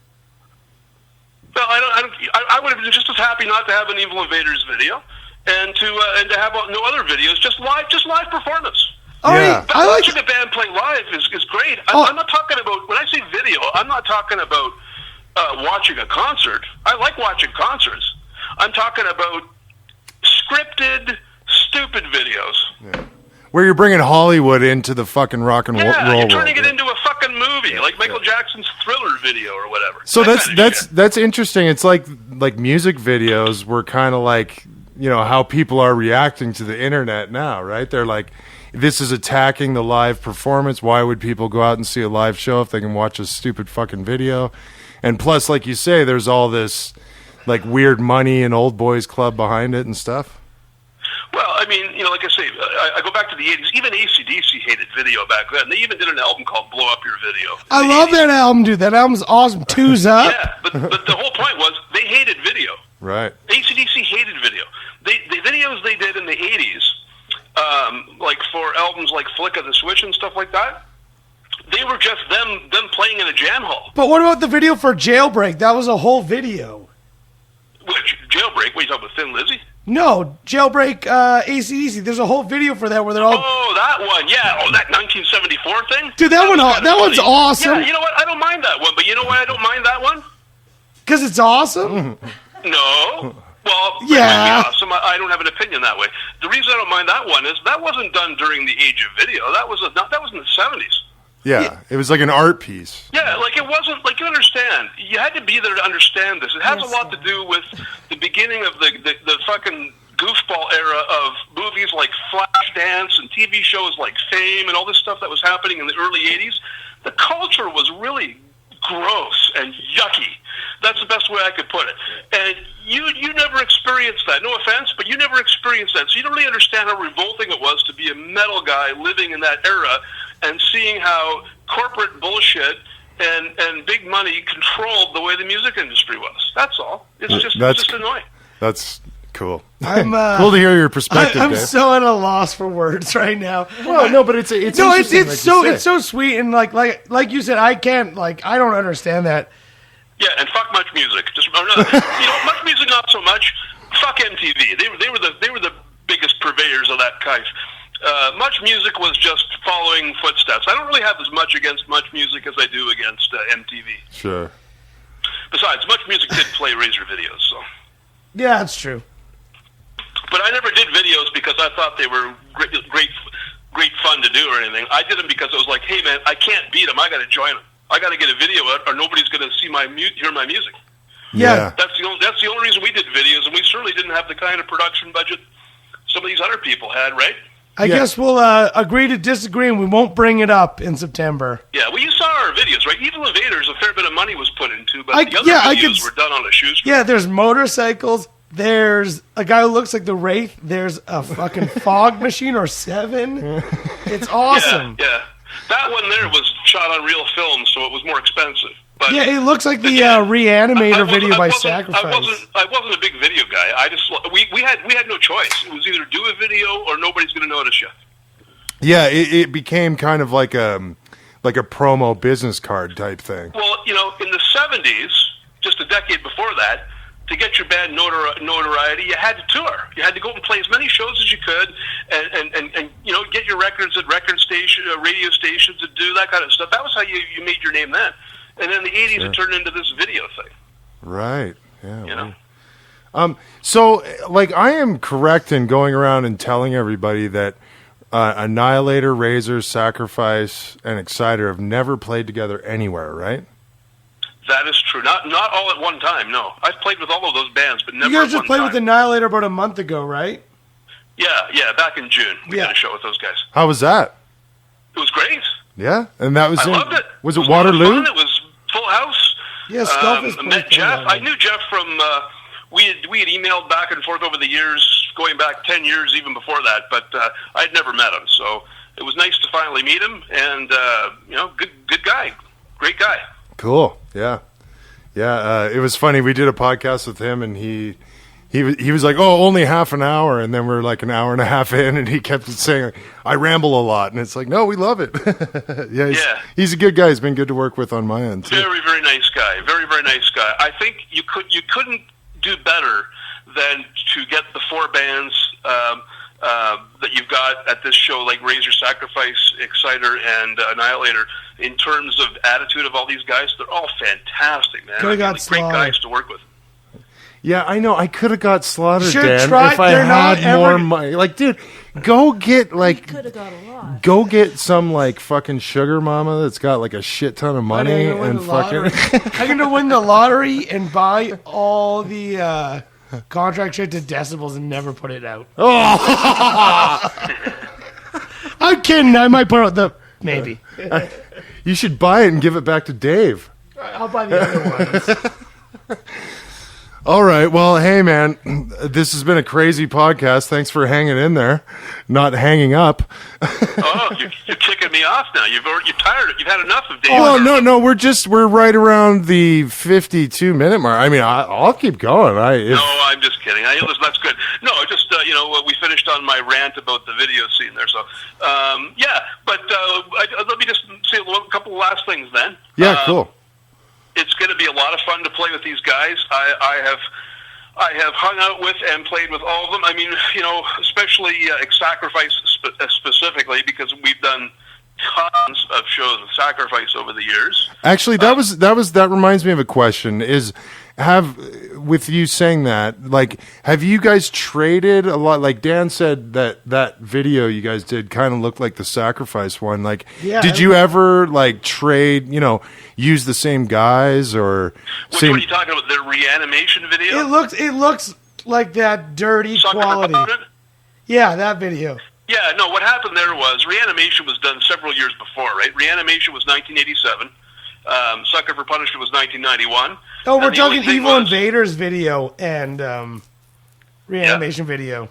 Well, I would have been just as happy not to have an Evil Invaders video, and to have no other videos, just live performance. All Yeah. right, I like. Watching a band play live is great. Oh. I'm not talking about, when I say video, I'm not talking about watching a concert. I like watching concerts. I'm talking about scripted, stupid videos. Yeah. Where you're bringing Hollywood into the fucking rock and roll Yeah, world. you're turning it into a fucking movie, like Michael Jackson's Thriller video or whatever. So That kind of shit. that's interesting. It's like music videos were kind of like, you know, how people are reacting to the internet now, right? They're like, this is attacking the live performance. Why would people go out and see a live show if they can watch a stupid fucking video? And plus, like you say, there's all this like weird money and old boys club behind it and stuff. Well, I mean, you know, like I say, I go back to the 80s. Even AC/DC hated video back then. They even did an album called Blow Up Your Video. I love that album, dude. That album's awesome. Two's up. Yeah, but the whole point was they hated video. Right. AC/DC hated video. The videos they did in the 80s, like for albums like Flick of the Switch and stuff like that, they were just them playing in a jam hall. But what about the video for Jailbreak? That was a whole video. Which, Jailbreak? What, are you talking about Thin Lizzy? No, Jailbreak AC/DC. There's a whole video for that where they're all. Oh, that one, yeah. Oh, that 1974 thing? Dude, that one's awesome. Yeah, you know what? I don't mind that one, but you know why I don't mind that one? Because it's awesome? No. Well, Yeah. it might be awesome. I don't have an opinion that way. The reason I don't mind that one is that wasn't done during the age of video. That was in the 70s. Yeah, it was like an art piece. Yeah, like it wasn't, like you understand, you had to be there to understand this. It has a lot to do with the beginning of the fucking goofball era of movies like Flashdance and TV shows like Fame and all this stuff that was happening in the early 80s. The culture was really gross and yucky. That's the best way I could put it. And you never experienced experienced that. No offense, but you never experienced that. So you don't really understand how revolting it was to be a metal guy living in that era and seeing how corporate bullshit and big money controlled the way the music industry was. That's all. It's just annoying. That's cool. I'm cool to hear your perspective. I'm Dave. so at a loss for words right now. Well, no, but it's so sweet, and like you said, I don't understand that. Yeah, and fuck Much Music. Just Much Music not so much. Fuck MTV. They were the biggest purveyors of that kind. Much Music was just following footsteps. I don't really have as much against Much Music as I do against MTV. Sure. Besides, Much Music did play Razor videos, so. Yeah, that's true. But I never did videos because I thought they were great fun to do or anything. I did them because I was like, hey man, I can't beat them. I got to join them. I got to get a video out, or nobody's going to see hear my music. Yeah. That's the only reason we did videos, and we certainly didn't have the kind of production budget some of these other people had, right? I guess we'll agree to disagree, and we won't bring it up in September. Yeah, well, you saw our videos, right? Evil Invaders, a fair bit of money was put into, but the other videos were done on a shoestring. Yeah, there's motorcycles. There's a guy who looks like the Wraith. There's a fucking fog machine or 7. It's awesome. Yeah. That one there was shot on real film, so it was more expensive. But yeah, it looks like the Reanimator video by Sacrifice. I wasn't a big video guy. We had no choice. It was either do a video or nobody's going to notice you. Yeah, it became kind of like a promo business card type thing. Well, in the 70s, just a decade before that, to get your band notoriety, you had to tour. You had to go and play as many shows as you could, and get your records at radio stations, and do that kind of stuff. That was how you made your name then. And then in the 80s, It turned into this video thing. Right. Yeah. So, I am correct in going around and telling everybody that Annihilator, Razor, Sacrifice, and Exciter have never played together anywhere, right? That is true. Not all at one time, no. I've played with all of those bands, but never at one time. You guys just played with Annihilator about a month ago, right? Yeah, back in June. We did a show with those guys. How was that? It was great. Yeah? And that was I loved it. Was it Waterloo? It was Full House. Yeah, Skull met Jeff. I knew Jeff from... we had emailed back and forth over the years, going back 10 years even before that, but I'd never met him. So it was nice to finally meet him, and, good guy. Great guy. Cool. Yeah. It was funny. We did a podcast with him, and he was like, "Oh, only half an hour," and then we're like an hour and a half in, and he kept saying, "I ramble a lot," and it's like, "No, we love it." He's a good guy. He's been good to work with on my end too. Very, very nice guy. Very, very nice guy. I think you couldn't do better than to get the 4 bands that you've got at this show, like Razor, Sacrifice, Exciter, and Annihilator. In terms of attitude of all these guys, they're all fantastic, man. Great guys to work with. Yeah, I know. I could have got Slaughter, Dan, if I had more money. Dude, go get could have got a lot. Go get some fucking sugar mama that's got a shit ton of money and fucking. I'm gonna win the lottery and buy all the contract shit to Decibels and never put it out. I'm kidding. I might put out maybe. You should buy it and give it back to Dave. I'll buy the other ones. All right. Well, hey, man, this has been a crazy podcast. Thanks for hanging in there, not hanging up. You're kicking me off now. You're tired. You've had enough of Dave. Well, no, we're right around the 52-minute mark. I mean, I'll keep going. No, I'm just kidding. That's good. No, just we finished on my rant about the video scene there. So, but let me just say a couple of last things then. Yeah, cool. It's going to be a lot of fun to play with these guys. I have hung out with and played with all of them. I mean, especially Sacrifice specifically, because we've done tons of shows with Sacrifice over the years. Actually, that reminds me of a question. With you saying that, have you guys traded a lot? Like Dan said that video you guys did kind of looked like the Sacrifice one. Did you ever trade, use the same guys or Which one are you talking about? The Reanimation video? It looks like that dirty Sucker quality. Yeah, that video. Yeah, no, what happened there was Reanimation was done several years before, right? Reanimation was 1987. Sucker for Punishment was 1991. Oh, we're talking Evil Invaders video and reanimation video.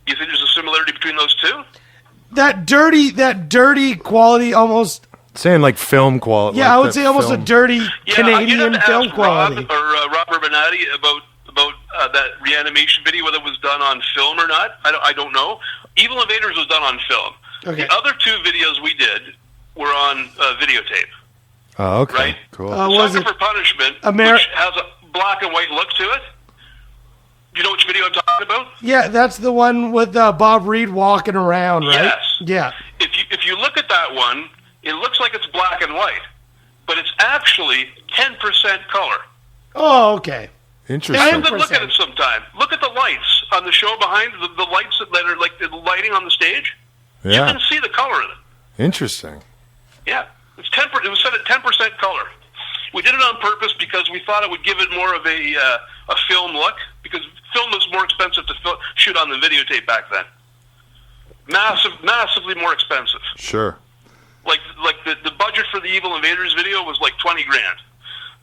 You think there's a similarity between those two? That dirty quality, almost. Saying like film quality. Yeah, like I would say almost a dirty Canadian film quality. Robert Benatti about that reanimation video, whether it was done on film or not. I don't know. Evil Invaders was done on film. Okay. The other two videos we did were on videotape. Oh, okay. Right? Cool. Sucker for Punishment, which has a black and white look to it. Do you know which video I'm talking about? Yeah, that's the one with Bob Reed walking around, right? Yes. Yeah. If you look at that one, it looks like it's black and white, but it's actually 10% color. Oh, okay. Interesting. Have to look at it sometime. Look at the lights on the show behind, the lights that are like the lighting on the stage. Yeah. You can see the color in it. Interesting. Yeah. It was set at 10% color. We did it on purpose because we thought it would give it more of a film look, because film was more expensive to shoot on than videotape back then. Massively more expensive. Sure. Like the budget for the Evil Invaders video was like $20,000.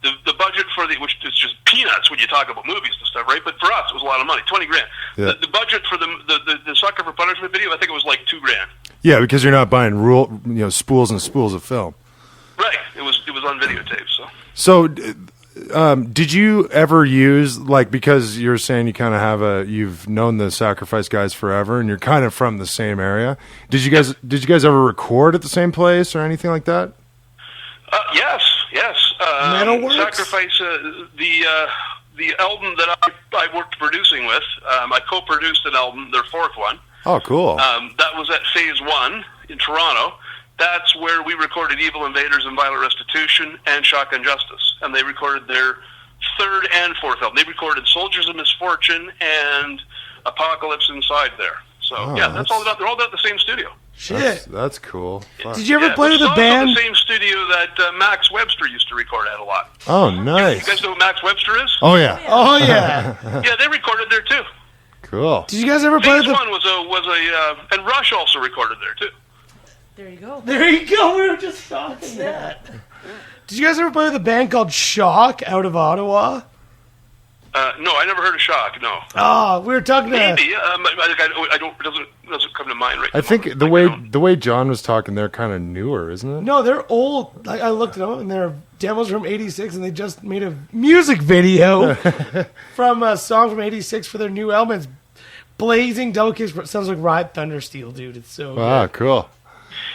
The budget for which is just peanuts when you talk about movies and stuff, right? But for us, it was a lot of money, $20,000. Yeah. The budget for the Sucker for Punishment video, I think it was like $2,000. Yeah, because you're not buying spools and spools of film. Right. It was on videotape. So, did you ever use, like, because you're saying you kind of you've known the Sacrifice guys forever, and you're kind of from the same area. Did you guys ever record at the same place or anything like that? Yes. Metalworks? Sacrifice, the album that I worked producing with, I co-produced an album, their fourth one. Oh, cool. That was at Phase 1 in Toronto. That's where we recorded Evil Invaders and Violent Restitution and Shotgun Justice. And they recorded their third and fourth album. They recorded Soldiers of Misfortune and Apocalypse Inside there. So, that's all about. They're all done at the same studio. Shit. That's cool. Fuck. Did you ever play with a band? It's the same studio that Max Webster used to record at a lot. Oh, nice. You guys know who Max Webster is? Oh, yeah. Oh, yeah. Yeah, they recorded there too. Cool. Did you guys ever play Phase with 1 and Rush also recorded there too. There you go. There you go. We were just talking that. Did you guys ever play with a band called Shock out of Ottawa? No, I never heard of Shock. No. Oh, we were talking to. Maybe. It doesn't come to mind right now. I think the way John was talking, they're kind of newer, isn't it? No, they're old. I looked it up, and they're demos from '86, and they just made a music video from a song from '86 for their new album. It's Blazing Double Kiss. Sounds like Riot Thundersteel, dude. It's so good. Cool.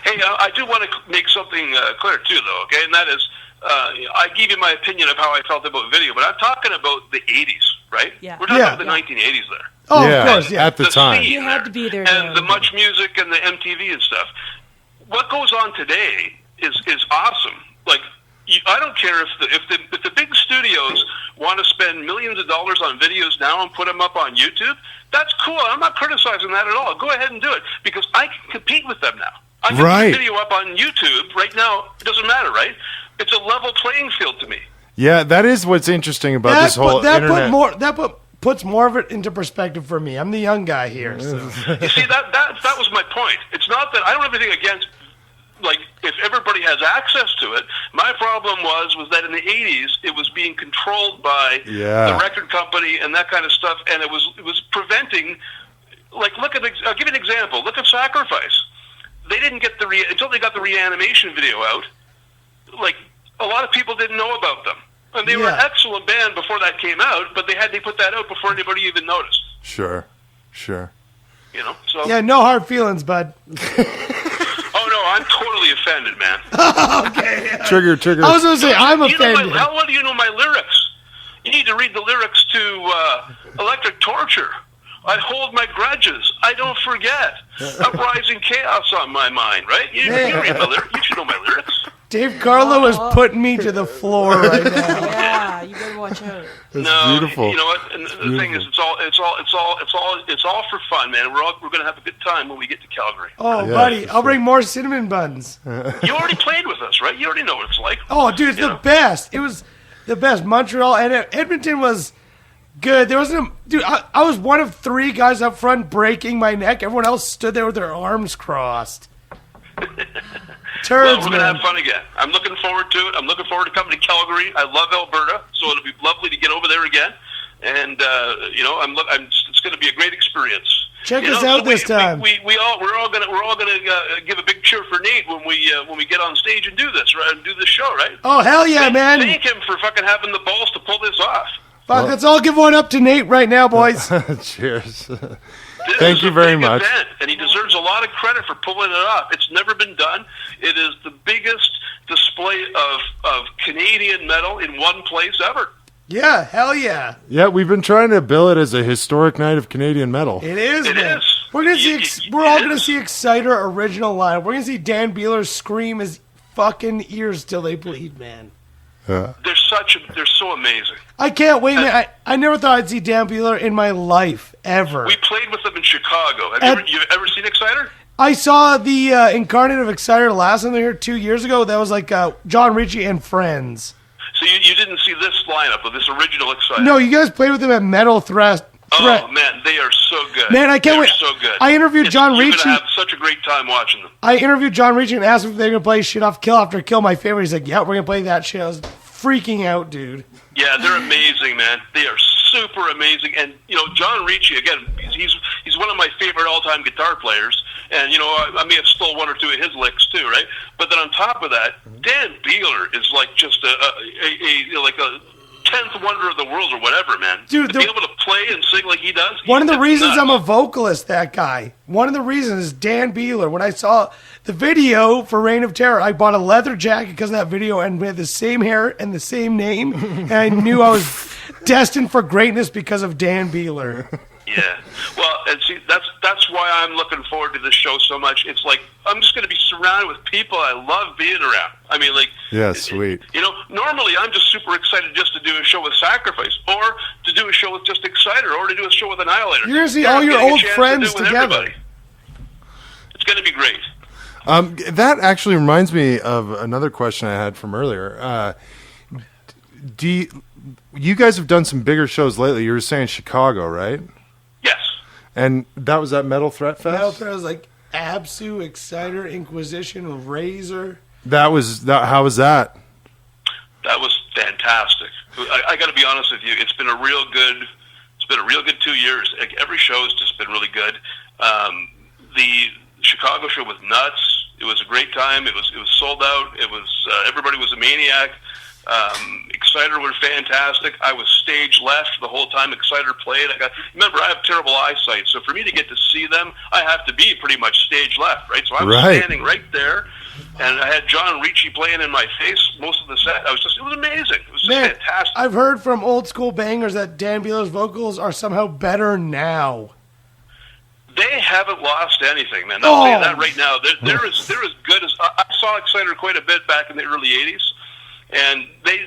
Hey, I do want to make something clear too, though. Okay, and that is, I gave you my opinion of how I felt about video, but I'm talking about the '80s, right? Yeah. We're talking about the 1980s there. Oh, Yeah, of course, yeah. at the time. scene You had to be there and the to- Much Music and the MTV and stuff. What goes on today is awesome. Like, I don't care if the big studios want to spend millions of dollars on videos now and put them up on YouTube. That's cool. I'm not criticizing that at all. Go ahead and do it, because I can compete with them now. I can Right. put a video up on YouTube right now. It doesn't matter, right? It's a level playing field to me. Yeah, that is what's interesting about this whole internet. Puts more of it into perspective for me. I'm the young guy here. So. You see, that was my point. It's not that I don't have anything against, like, if everybody has access to it. My problem was that in the 80s it was being controlled by the record company and that kind of stuff, and it was preventing. Like, I'll give you an example. Look at Sacrifice. They didn't get until they got the reanimation video out. Like, a lot of people didn't know about them. And they were an excellent band before that came out, but they put that out before anybody even noticed. Sure. You know? So Yeah, no hard feelings, bud. Oh no, I'm totally offended, man. Okay. Trigger. I was going to say, I'm offended. How well do you know my lyrics? You need to read the lyrics to Electric Torture. I hold my grudges. I don't forget. Uprising chaos on my mind, right? You read my lyrics. You should know my lyrics. Dave Carlo is putting me to the floor right now. Yeah, you better watch out. That's beautiful. You know what? And the thing is, it's all for fun, man. We're going to have a good time when we get to Calgary. Oh, Yeah, buddy, for I'll bring more cinnamon buns. You already played with us, right? You already know what it's like. Oh, dude, it's the best. It was the best. Montreal and Edmonton was good. There wasn't dude. I was one of 3 guys up front breaking my neck. Everyone else stood there with their arms crossed. Turds, Well, we're going to man. have fun again. I'm looking forward to it. I'm looking forward to coming to Calgary. I love Alberta, so it'll be lovely to get over there again. and it's going to be a great experience. Check us out this time. We're all gonna give a big cheer for Nate when we get on stage and do this, right? And do this show, right? Oh, hell yeah, man. Thank him for fucking having the balls to pull this off. Fuck, let's all give one up to Nate right now, boys. Cheers. This Thank is you a very big much. event, and he deserves a lot of credit for pulling it off. It's never been done. It is the biggest display of Canadian metal in one place ever. Yeah, hell yeah. Yeah, we've been trying to bill it as a historic night of Canadian metal. It is, It man. is. We're gonna It see. We're all is. gonna see Exciter original line. We're gonna see Dan Beeler scream his fucking ears till they bleed, man. They're so amazing. I can't wait, man. I never thought I'd see Dan Beeler in my life ever. We played with them in Chicago. Have you ever seen Exciter? I saw the incarnate of Exciter last time they were here 2 years ago. That was like John Ritchie and friends. So you didn't see this lineup of this original Exciter? No, you guys played with them at Metal Thrash. Oh man, they are so good. Man, I can't wait. They're so good. I interviewed John You're Ritchie. gonna have such a great time watching them. I interviewed John Ritchie and asked him if they're going to play Shit Off Kill After Kill, my favorite. He's like, yeah, we're going to play that shit. I was freaking out, dude. Yeah, they're amazing, man. They are super amazing. And, John Ritchie, again, he's one of my favorite all-time guitar players. And, I may have stole one or two of his licks, too, right? But then on top of that, Dan Beeler is like just a 10th wonder of the world or whatever, man. Dude, to be able to play and sing like he does. One of the it's reasons nuts. I'm a vocalist, that guy. One of the reasons is Dan Beeler. When I saw the video for Reign of Terror, I bought a leather jacket because of that video, and we had the same hair and the same name. And I knew I was destined for greatness because of Dan Beeler. Yeah. Well, and see, that's why I'm looking forward to this show so much. It's like I'm just going to be surrounded with people I love being around. I mean, like, Yeah, sweet. Normally I'm just super excited just to do a show with Sacrifice, or to do a show with just Exciter, or to do a show with Annihilator. You're gonna see Yeah, all I'm your getting a old chance to friends do it with together. everybody. It's going to be great. That actually reminds me of another question I had from earlier. You guys have done some bigger shows lately. You were saying Chicago, right? Yes. And that was at Metal Threat Fest? Metal Threat was like Absu, Exciter, Inquisition, Razor. How was that? That was fantastic. I got to be honest with you. It's been a real good 2 years. Like, every show has just been really good. The Chicago show was nuts. It was a great time. It was sold out. It was everybody was a maniac. Exciter were fantastic. I was stage left the whole time Exciter played. Remember, I have terrible eyesight, so for me to get to see them, I have to be pretty much stage left, right? So I was standing right there, and I had John Ritchie playing in my face most of the set. It was amazing. It was just fantastic. I've heard from old school bangers that Dan Beeler's vocals are somehow better now. They haven't lost anything, man. I'll tell you that right now. They're as good as I saw Exciter quite a bit back in the early '80s, and the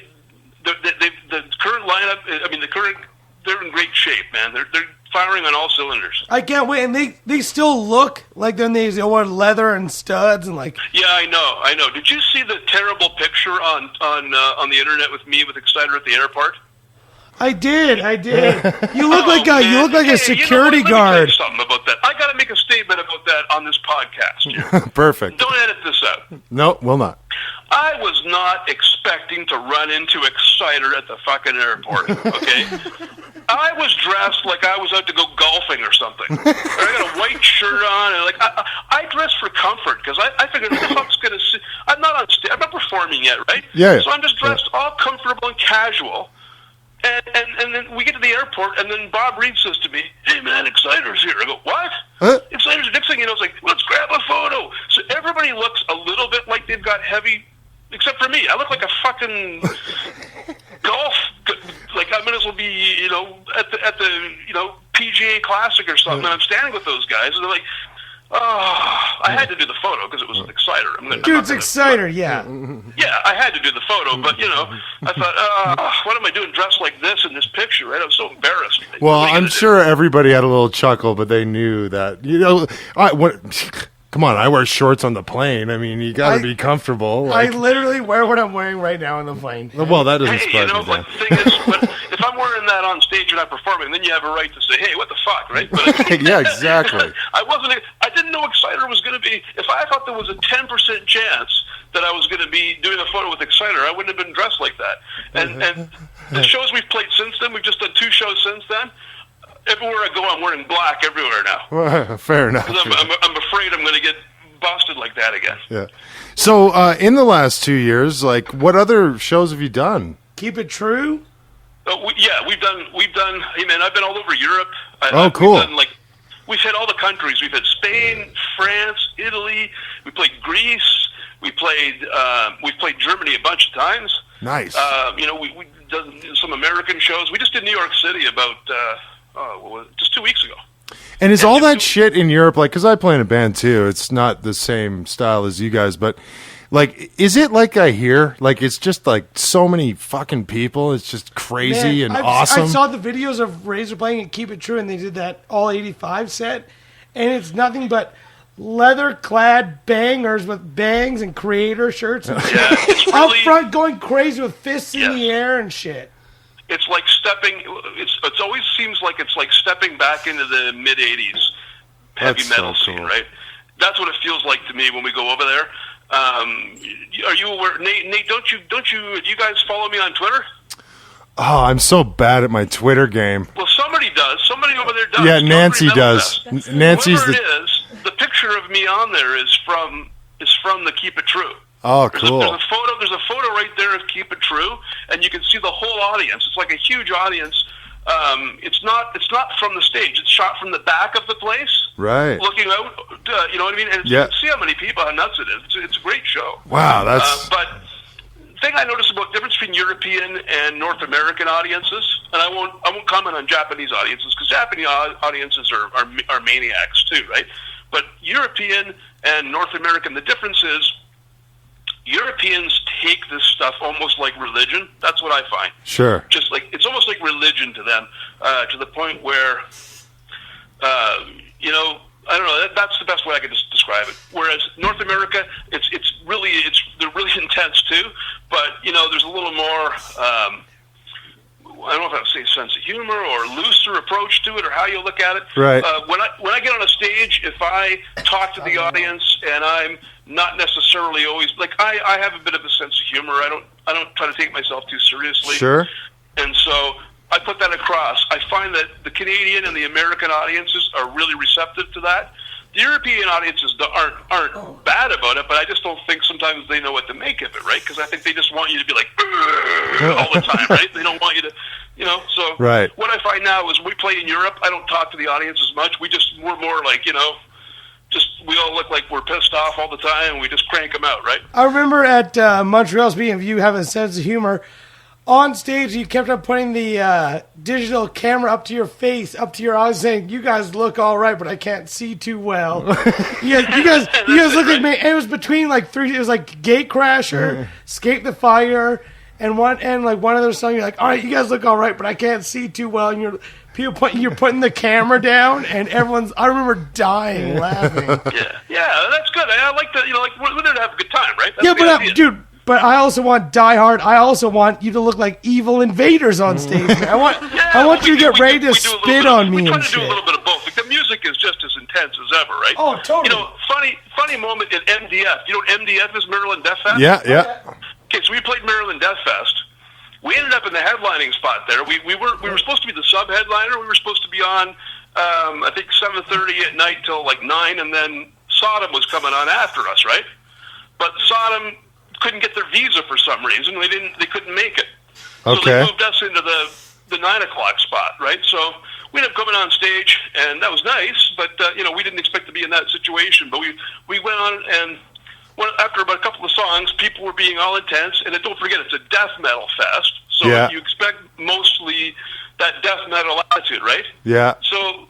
current lineup. I mean, they're in great shape, man. They're firing on all cylinders. I can't wait, and they still look like they're in these old leather and studs and like. Yeah, I know. Did you see the terrible picture on the internet with me with Exciter at the airport? I did. You look like a security Let me guard. tell you something about that. I got to make a statement about that on this podcast here. Perfect. Don't edit this out. No, will not. I was not expecting to run into Exciter at the fucking airport, okay? I was dressed like I was out to go golfing or something. I got a white shirt on, and I dress for comfort, because I figured, who the fuck's going to see? I'm not on stage. I'm not performing yet, right? Yeah. So I'm just dressed all comfortable and casual. And then we get to the airport, and then Bob Reed says to me, "Hey man, Exciter's here." I go, "What?" Huh? Exciter's the next thing you know, it's like, "Let's grab a photo." So everybody looks a little bit like they've got heavy, except for me. I look like a fucking golf. Like I might as well be, at the PGA Classic or something. And I'm standing with those guys, and they're like, I had to do the photo because it was an Exciter. Dude, it's Exciter, yeah. Yeah, I had to do the photo, but I thought, what am I doing dressed like this in this picture? Right? I was so embarrassed. Well, I'm sure everybody had a little chuckle, but they knew that come on, I wear shorts on the plane. I mean, you got to be comfortable. I literally wear what I'm wearing right now on the plane. Well, that doesn't surprise me. The thing is, if I'm wearing that on stage and I'm performing, then you have a right to say, "Hey, what the fuck," right? But Yeah, exactly. I didn't know Exciter was going to be. If I thought there was a 10% chance that I was going to be doing a photo with Exciter, I wouldn't have been dressed like that. And the shows we've played since then, we've just done 2 shows since then. Everywhere I go, I'm wearing black everywhere now. Well, fair enough. 'Cause I'm afraid I'm going to get busted like that again. Yeah. So, in the last 2 years, like, what other shows have you done? Keep It True. We've done. Hey man, I've been all over Europe. Cool. We've hit all the countries. We've hit Spain, France, Italy. We played Greece. We've played Germany a bunch of times. Nice. We've done some American shows. We just did New York City about just 2 weeks ago. And is all that shit in Europe, like, because I play in a band too, it's not the same style as you guys, but, like, is it like I hear? Like, it's just, like, so many fucking people, it's just crazy and awesome? I saw the videos of Razor playing at Keep It True, and they did that all 85 set, and it's nothing but leather-clad bangers with bangs and Creator shirts and Yeah, it's up really, front going crazy with fists in the air and shit. it's like stepping. It always seems like it's like stepping back into the mid '80s heavy That's metal so scene, cool. right? That's what it feels like to me when we go over there. Are you aware, Nate? Do you guys follow me on Twitter? Oh, I'm so bad at my Twitter game. Well, somebody does. Somebody over there does. Yeah, Calgary Nancy Metalfest. does. Nancy's Whoever the... it is, the picture of me on there is from the Keep It True. Oh, There's cool. a photo right there of Keep It True, and you can see the whole audience. It's like a huge audience. It's not from the stage. It's shot from the back of the place, Right. looking out. You know what I mean? And Yeah. see how many people, how nuts it is. It's a great show. Wow, that's... But the thing I noticed about the difference between European and North American audiences, and I won't comment on Japanese audiences because Japanese audiences are maniacs too, right? But European and North American, the difference is Europeans take this stuff almost like religion. That's what I find. Sure. Just like it's almost like religion to them, to the point where, I don't know. That's the best way I could just describe it. Whereas North America, they're really intense too. But there's a little more. I don't know if I would say sense of humor or looser approach to it, or how you look at it. Right. When I get on a stage, if I talk to the audience and I'm not necessarily always like I have a bit of a sense of humor. I don't try to take myself too seriously. Sure. And so I put that across. I find that the Canadian and the American audiences are really receptive to that. The European audiences aren't bad about it, but I just don't think sometimes they know what to make of it, right? Because I think they just want you to be like all the time, right? They don't want you to, So Right. what I find now is when we play in Europe, I don't talk to the audience as much. We're more like, we all look like we're pissed off all the time, and we just crank them out, right? I remember at Montreal, speaking of you having a sense of humor, on stage you kept on putting the digital camera up to your face, up to your eyes, saying, "You guys look all right, but I can't see too well." you guys look like me. It was between like 3. It was like Gatecrasher, Escape the Fire, and one other song. You're like, "All right, you guys look all right, but I can't see too well." And you're putting the camera down, and I remember dying laughing. Yeah, that's good. I like that. We're there to have a good time, right? That's Yeah, the idea. dude. But I also want Die Hard. I also want you to look like evil invaders on stage. I want you to get ready to spit on me and shit. We try to do a little bit of both. Like, the music is just as intense as ever, right? Oh, totally. Funny moment at MDF. You know what MDF is, Maryland Death Fest? Yeah. Okay, so we played Maryland Death Fest. We ended up in the headlining spot there. We were supposed to be the sub-headliner. We were supposed to be on, I think, 7:30 at night till like 9, and then Sodom was coming on after us, right? But Sodom couldn't get their visa for some reason. They couldn't make it. So Okay. they moved us into the 9 o'clock spot, right? So we ended up coming on stage, and that was nice, but we didn't expect to be in that situation. But we went on, and after about a couple of songs, people were being all intense. And don't forget, it's a death metal fest, so Yeah. you expect mostly that death metal attitude, right? Yeah. So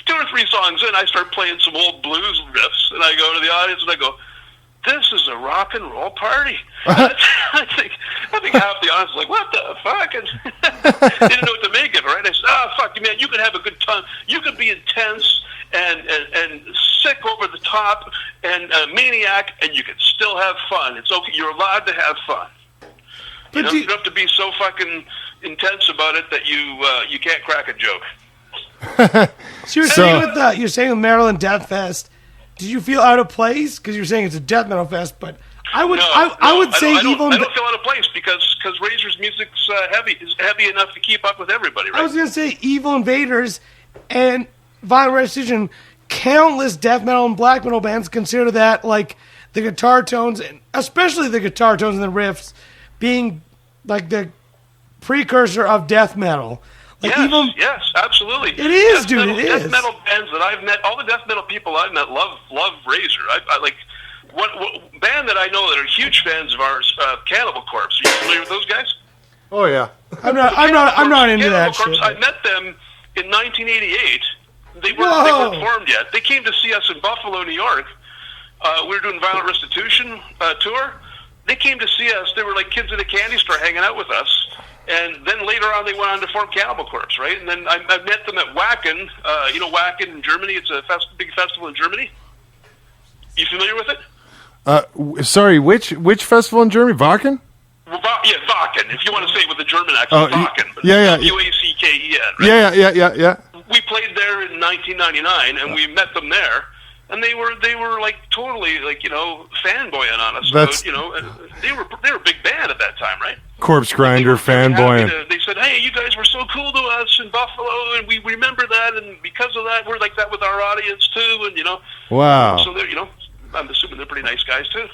2 or 3 songs in, I start playing some old blues riffs, and I go to the audience and I go, "This is a rock and roll party." I think half the audience was like, "What the fuck?" And they didn't know what to make of it, right? I said, fuck, man, you can have a good time. You can be intense and sick over the top and maniac, and you can still have fun. It's okay. You're allowed to have fun. But You don't have to be so fucking intense about it that you can't crack a joke. So you're saying with Maryland Death Fest, did you feel out of place? Because you're saying it's a death metal fest, but I would say I don't feel out of place because Razor's music's heavy enough to keep up with everybody. Right? I was gonna say Evil Invaders and Violent Restitution. Countless death metal and black metal bands consider that like the guitar tones, and especially the guitar tones and the riffs, being like the precursor of death metal. Like yes, absolutely. It is, death dude. Metal, it death is. metal bands that I've met, all the death metal people I've met love Razor. I like what band that I know that are huge fans of ours, Cannibal Corpse. Are you familiar with those guys? Oh yeah. I'm not into that Corpse, shit. I met them in 1988. They weren't formed yet. They came to see us in Buffalo, New York. We were doing Violent Restitution tour. They came to see us. They were like kids at a candy store hanging out with us. And then later on, they went on to form Cannibal Corpse, right? And then I met them at Wacken. You know Wacken in Germany? It's a big festival in Germany. You familiar with it? Sorry, which festival in Germany? Wacken? Yeah, Wacken. If you want to say it with a German accent, Wacken. Yeah. W-A-C-K-E-N, right? Yeah. We played there in 1999, and we met them there. And they were like totally like fanboying on us. That's they were a big band at that time, right? Corpse Grinder fanboying. They said, "Hey, you guys were so cool to us in Buffalo, and we remember that, and because of that, we're like that with our audience too." And Wow. So they're I'm assuming they're pretty nice guys too.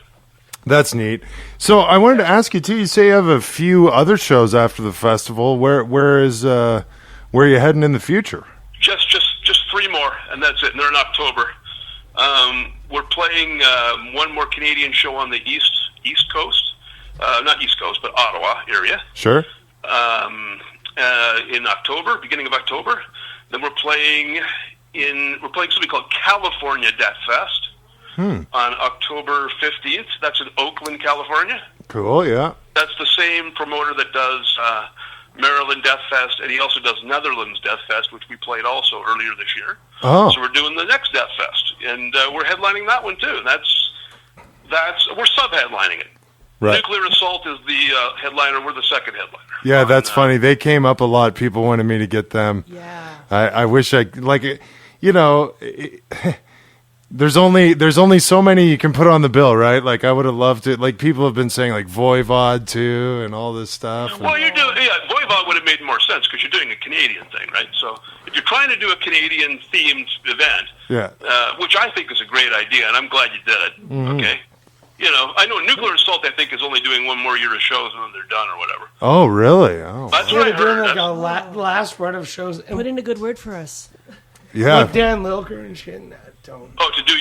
That's neat. So I wanted to ask you too. You say you have a few other shows after the festival. Where are you heading in the future? Just 3 more, and that's it. And they're in October. We're playing one more Canadian show on the East Coast, not East Coast, but Ottawa area. Sure. In October, beginning of October. Then we're playing something called California Death Fest on October 15th. That's in Oakland, California. Cool. Yeah. That's the same promoter that does Maryland Death Fest, and he also does Netherlands Death Fest, which we played also earlier this year. Oh. So we're doing the next Death Fest, and we're headlining that one too. We're sub-headlining it. Right. Nuclear Assault is the headliner. We're the second headliner. Yeah, that's funny. They came up a lot. People wanted me to get them. Yeah. I wish I like it. There's only so many you can put on the bill, right? Like I would have loved it. Like people have been saying, like Voivod too, and all this stuff. Well, Voivod would have made more sense because you're doing a Canadian thing, right? So if you're trying to do a Canadian themed event, which I think is a great idea, and I'm glad you did it. Mm-hmm. Okay. I know Nuclear Assault, I think, is only doing 1 more year of shows and then they're done or whatever. Oh, really? Oh, that's what I heard. Doing like a last run of shows. Put in a good word for us. Yeah. Like Dan Lilker and shit in that tone. Oh, to do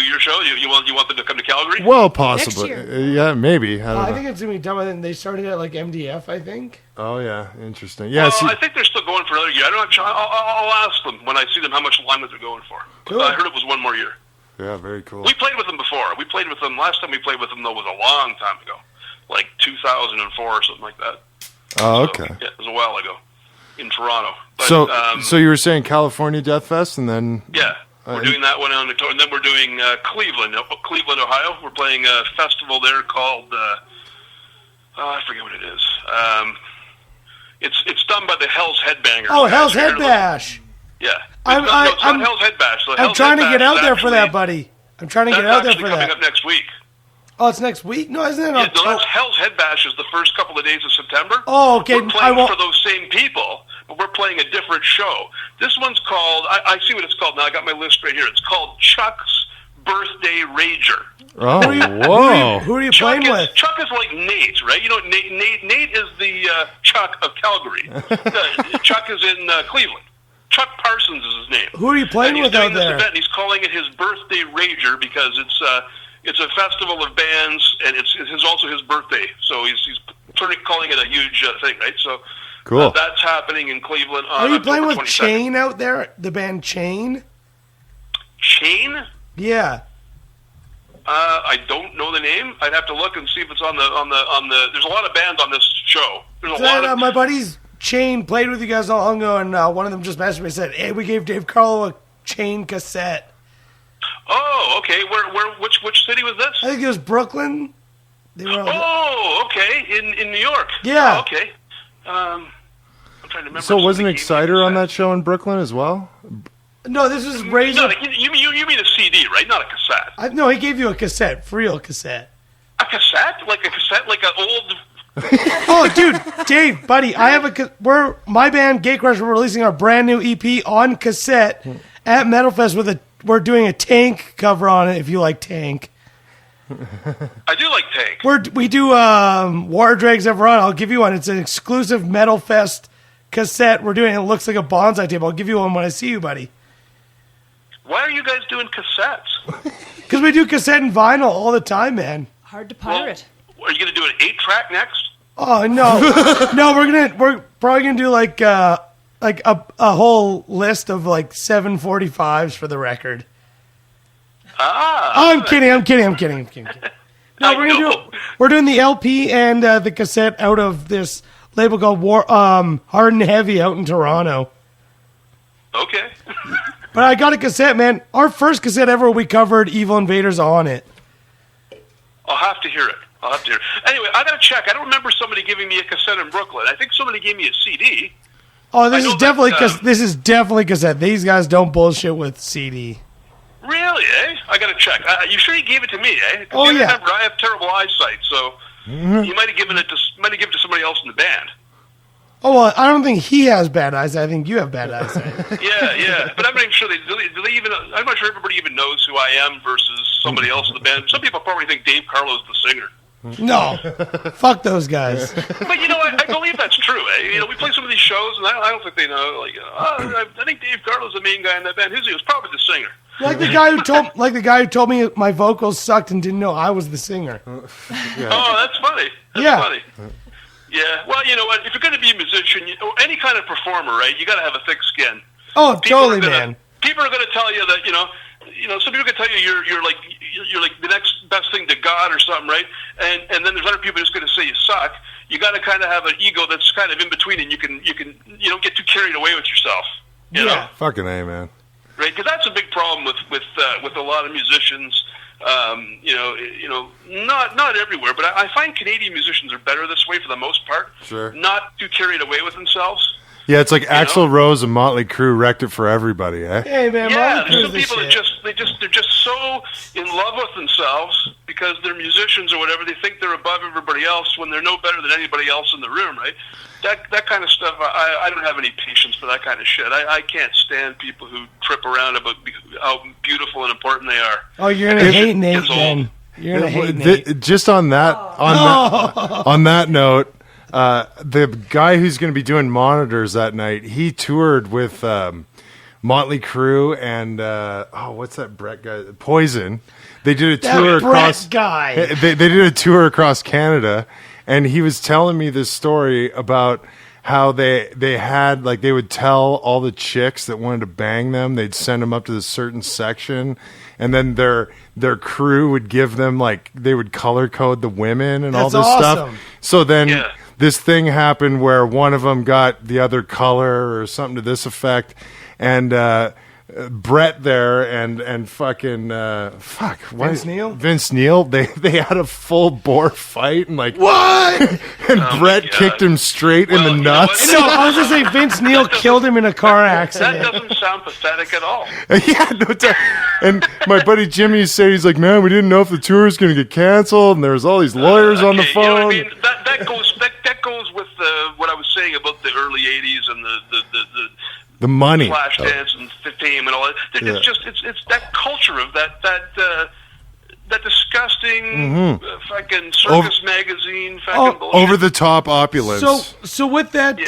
your show? You want them to come to Calgary? Well, possibly. Next year. Yeah, maybe. I think it's gonna be done. And they started at like MDF, I think. Oh yeah, interesting. Yeah, I think they're still going for another year. I'll ask them when I see them how much alignment they're going for. Cool. I heard it was 1 more year. Yeah, very cool. We played with them before. Last time we played with them though was a long time ago, like 2004 or something like that. Oh, okay. So, yeah, it was a while ago in Toronto. But, so you were saying California Death Fest, and then we're doing that one on the tour, and then we're doing Cleveland, Ohio. We're playing a festival there called I forget what it is. It's done by the Hell's Headbangers. Oh, Hell's Headbash. Yeah. I'm Hell's Headbash. So I'm trying to get out there for that, buddy. I'm trying to get out there for that. Coming up next week. Oh, it's next week? No, isn't it? No, Hell's Headbash is the first couple of days of September. Oh, okay. We're playing for those same people, but we're playing a different show. This one's called, I see what it's called now. I got my list right here. It's called Chuck's Birthday Rager. Oh, whoa. Who are you playing with? Chuck is like Nate, right? Nate is the Chuck of Calgary. Chuck is in Cleveland. Chuck Parsons is his name. Who are you playing with out there? Event, he's calling it his Birthday Rager because it's a festival of bands, and it's also his birthday. So he's calling it a huge thing, right? So cool. That's happening in Cleveland on Are you playing October with 22nd. Chain out there? The band Chain? Chain? Yeah. I don't know the name. I'd have to look and see if it's on the. There's a lot of bands on this show. There's a lot of my buddies Chain played with you guys not long ago, and one of them just messaged me and said, "Hey, we gave Dave Carlo a Chain cassette." Oh, okay. Which city was this? I think it was Brooklyn. They were all, Oh, okay, in New York. Yeah. Oh, okay. I'm trying to remember. So wasn't somebody gave me a Exciter on cassette. that show in Brooklyn as well? no, this was Razor. No, you mean a CD, right? Not a cassette. No, he gave you a cassette, real cassette. A cassette, like an old. Oh, dude, Dave, buddy, I have my band Gatecrash. We're releasing our brand new EP on cassette at Metalfest we're doing a Tank cover on it. If you like Tank, I do like Tank. we do War Dregs Ever On. I'll give you one. It's an exclusive Metalfest cassette. We're doing it. It looks like a bonsai table. I'll give you one when I see you, buddy. Why are you guys doing cassettes? Because we do cassette and vinyl all the time, man. Hard to Well, pirate. are you going to do an 8-track next? Oh no, no, we're probably gonna do like a whole list of like 745s for the record. Ah. I'm kidding. No, we're doing the LP and the cassette out of this label called Hard and Heavy out in Toronto. Okay. But I got a cassette, man. Our first cassette ever, we covered Evil Invaders on it. I'll have to hear it. Anyway, I got to check. I don't remember somebody giving me a cassette in Brooklyn. I think somebody gave me a CD. Oh, this I is know definitely cassette. These guys don't bullshit with CD. Really, eh? I got to check. You sure you gave it to me, eh? 'Cause Oh, you yeah. Remember, I have terrible eyesight, so you might have given it to somebody else in the band. Oh well, I don't think he has bad eyes. I think you have bad eyesight. Yeah. But I'm not even sure do they even. I'm not sure everybody even knows who I am versus somebody else in the band. Some people probably think Dave Carlo is the singer. No, fuck those guys. But you know, I believe that's true. Eh? You know, we play some of these shows, and I don't think they know. Like, I think Dave Carlo's the main guy in that band. Who's he? He was probably the singer. Like the guy who told me my vocals sucked and didn't know I was the singer. Yeah. Oh, that's funny. Yeah. Funny. Yeah. Well, you know what? If you're going to be a musician, or any kind of performer, right? You got to have a thick skin. Oh, totally, man. man. People are going to tell you that some people are going to tell you you're like the next best thing to God or something, right? And then there's other people just going to say you suck. You got to kind of have an ego that's kind of in between, and you don't get too carried away with yourself. You know? Fucking A, man. Right? Because that's a big problem with a lot of musicians. Not everywhere, but I find Canadian musicians are better this way for the most part. Sure. Not too carried away with themselves. Yeah, it's like Axl Rose and Motley Crue wrecked it for everybody, eh? Hey man, Yeah, Motley there's Crue's some the people shit. they're just so in love with themselves because they're musicians or whatever. They think they're above everybody else when they're no better than anybody else in the room, right? That kind of stuff. I don't have any patience for that kind of shit. I can't stand people who trip around about how beautiful and important they are. Oh, you're gonna hate Nate It's old. then. You're gonna hate Nate. Just on that, on that note, the guy who's going to be doing monitors that night, he toured with Motley Crue and what's that Brett guy? Poison. They did a tour across. Guy. They did a tour across Canada, and he was telling me this story about how they had, like, they would tell all the chicks that wanted to bang them, they'd send them up to this certain section, and then their crew would give them, like, they would color code the women and all That's this awesome. stuff. So then Yeah. this thing happened where one of them got the other color or something to this effect, and Brett there and fucking Vince Neil, they had a full bore fight and like what? And Brett kicked him straight in the you know nuts. what? No, I was gonna say Vince Neil killed him in a car That accident. doesn't sound pathetic at all. Yeah, no doubt. And my buddy Jimmy said, he's like, man, we didn't know if the tour was going to get canceled, and there was all these lawyers on the Okay, you know phone. what I mean? That goes with what I was saying about the early '80s and The money. flash dance and fame and all that. It's just it's that culture of that disgusting fucking circus magazine fucking bullshit. Over the top opulence. So with that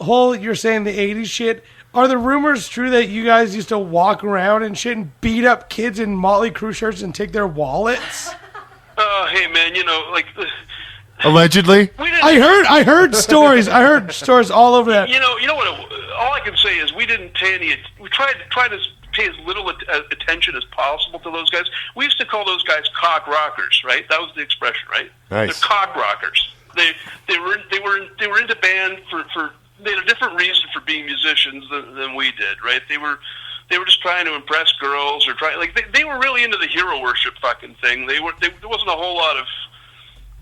whole, you're saying the '80s shit. Are the rumors true that you guys used to walk around and shit and beat up kids in Motley Crue shirts and take their wallets? Hey man, like Allegedly. we didn't. I heard stories. I heard stories all over that. You know what? All I can say is we didn't pay any. We tried to pay as little attention as possible to those guys. We used to call those guys cock rockers, right? That was the expression, right? Nice. They're cock rockers. They were into band for they had a different reason for being musicians than we did, right? They were just trying to impress girls or they were really into the hero worship fucking thing. There wasn't a whole lot of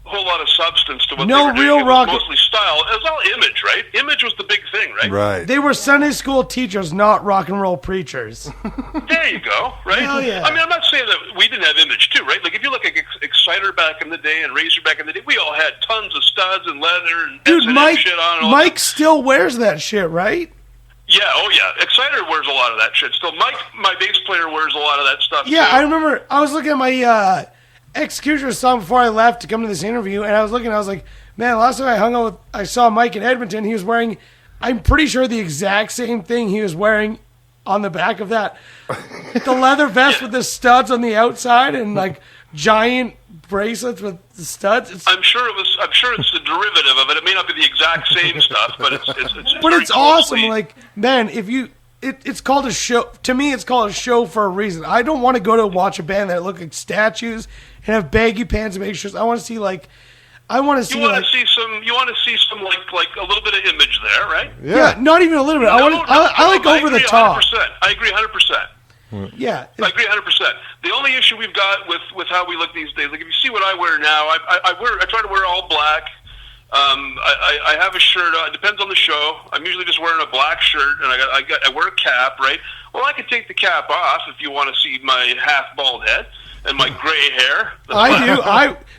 whole lot of substance to what No they were doing. real It was rock- mostly style. It was all image, right? Image was the big thing, right? Right. They were Sunday school teachers, not rock and roll preachers. There you go, right? Hell yeah. I mean, I'm not saying that we didn't have image too, right? Like if you look at Exciter back in the day and Razor back in the day, we all had tons of studs and leather and Dude, S&M Mike, shit on. And all Mike still wears that shit, right? Yeah, oh yeah. Exciter wears a lot of that shit still. Mike, my bass player, wears a lot of that stuff. Yeah, too. I remember I was looking at my Executioner song before I left to come to this interview, and I was like, man, last time I saw Mike in Edmonton, he was wearing, I'm pretty sure the exact same thing he was wearing on the back of that. The leather vest with the studs on the outside and like giant bracelets with the studs. I'm sure it's the derivative of it. It may not be the exact same stuff, but it's But very it's awesome. closely- Like, man, if you, it's called a show. To me, it's called a show for a reason. I don't want to go to watch a band that look like statues and have baggy pants and make sure. I want to see You want to see some like a little bit of image there, right? yeah, not even a little bit. I like over the top. 100%. I agree 100%. Yeah, I agree 100%. The only issue we've got with how we look these days, like if you see what I wear now, I try to wear all black. I have a shirt. It depends on the show. I'm usually just wearing a black shirt, and I wear a cap, right? Well, I could take the cap off if you want to see my half bald head and my gray hair.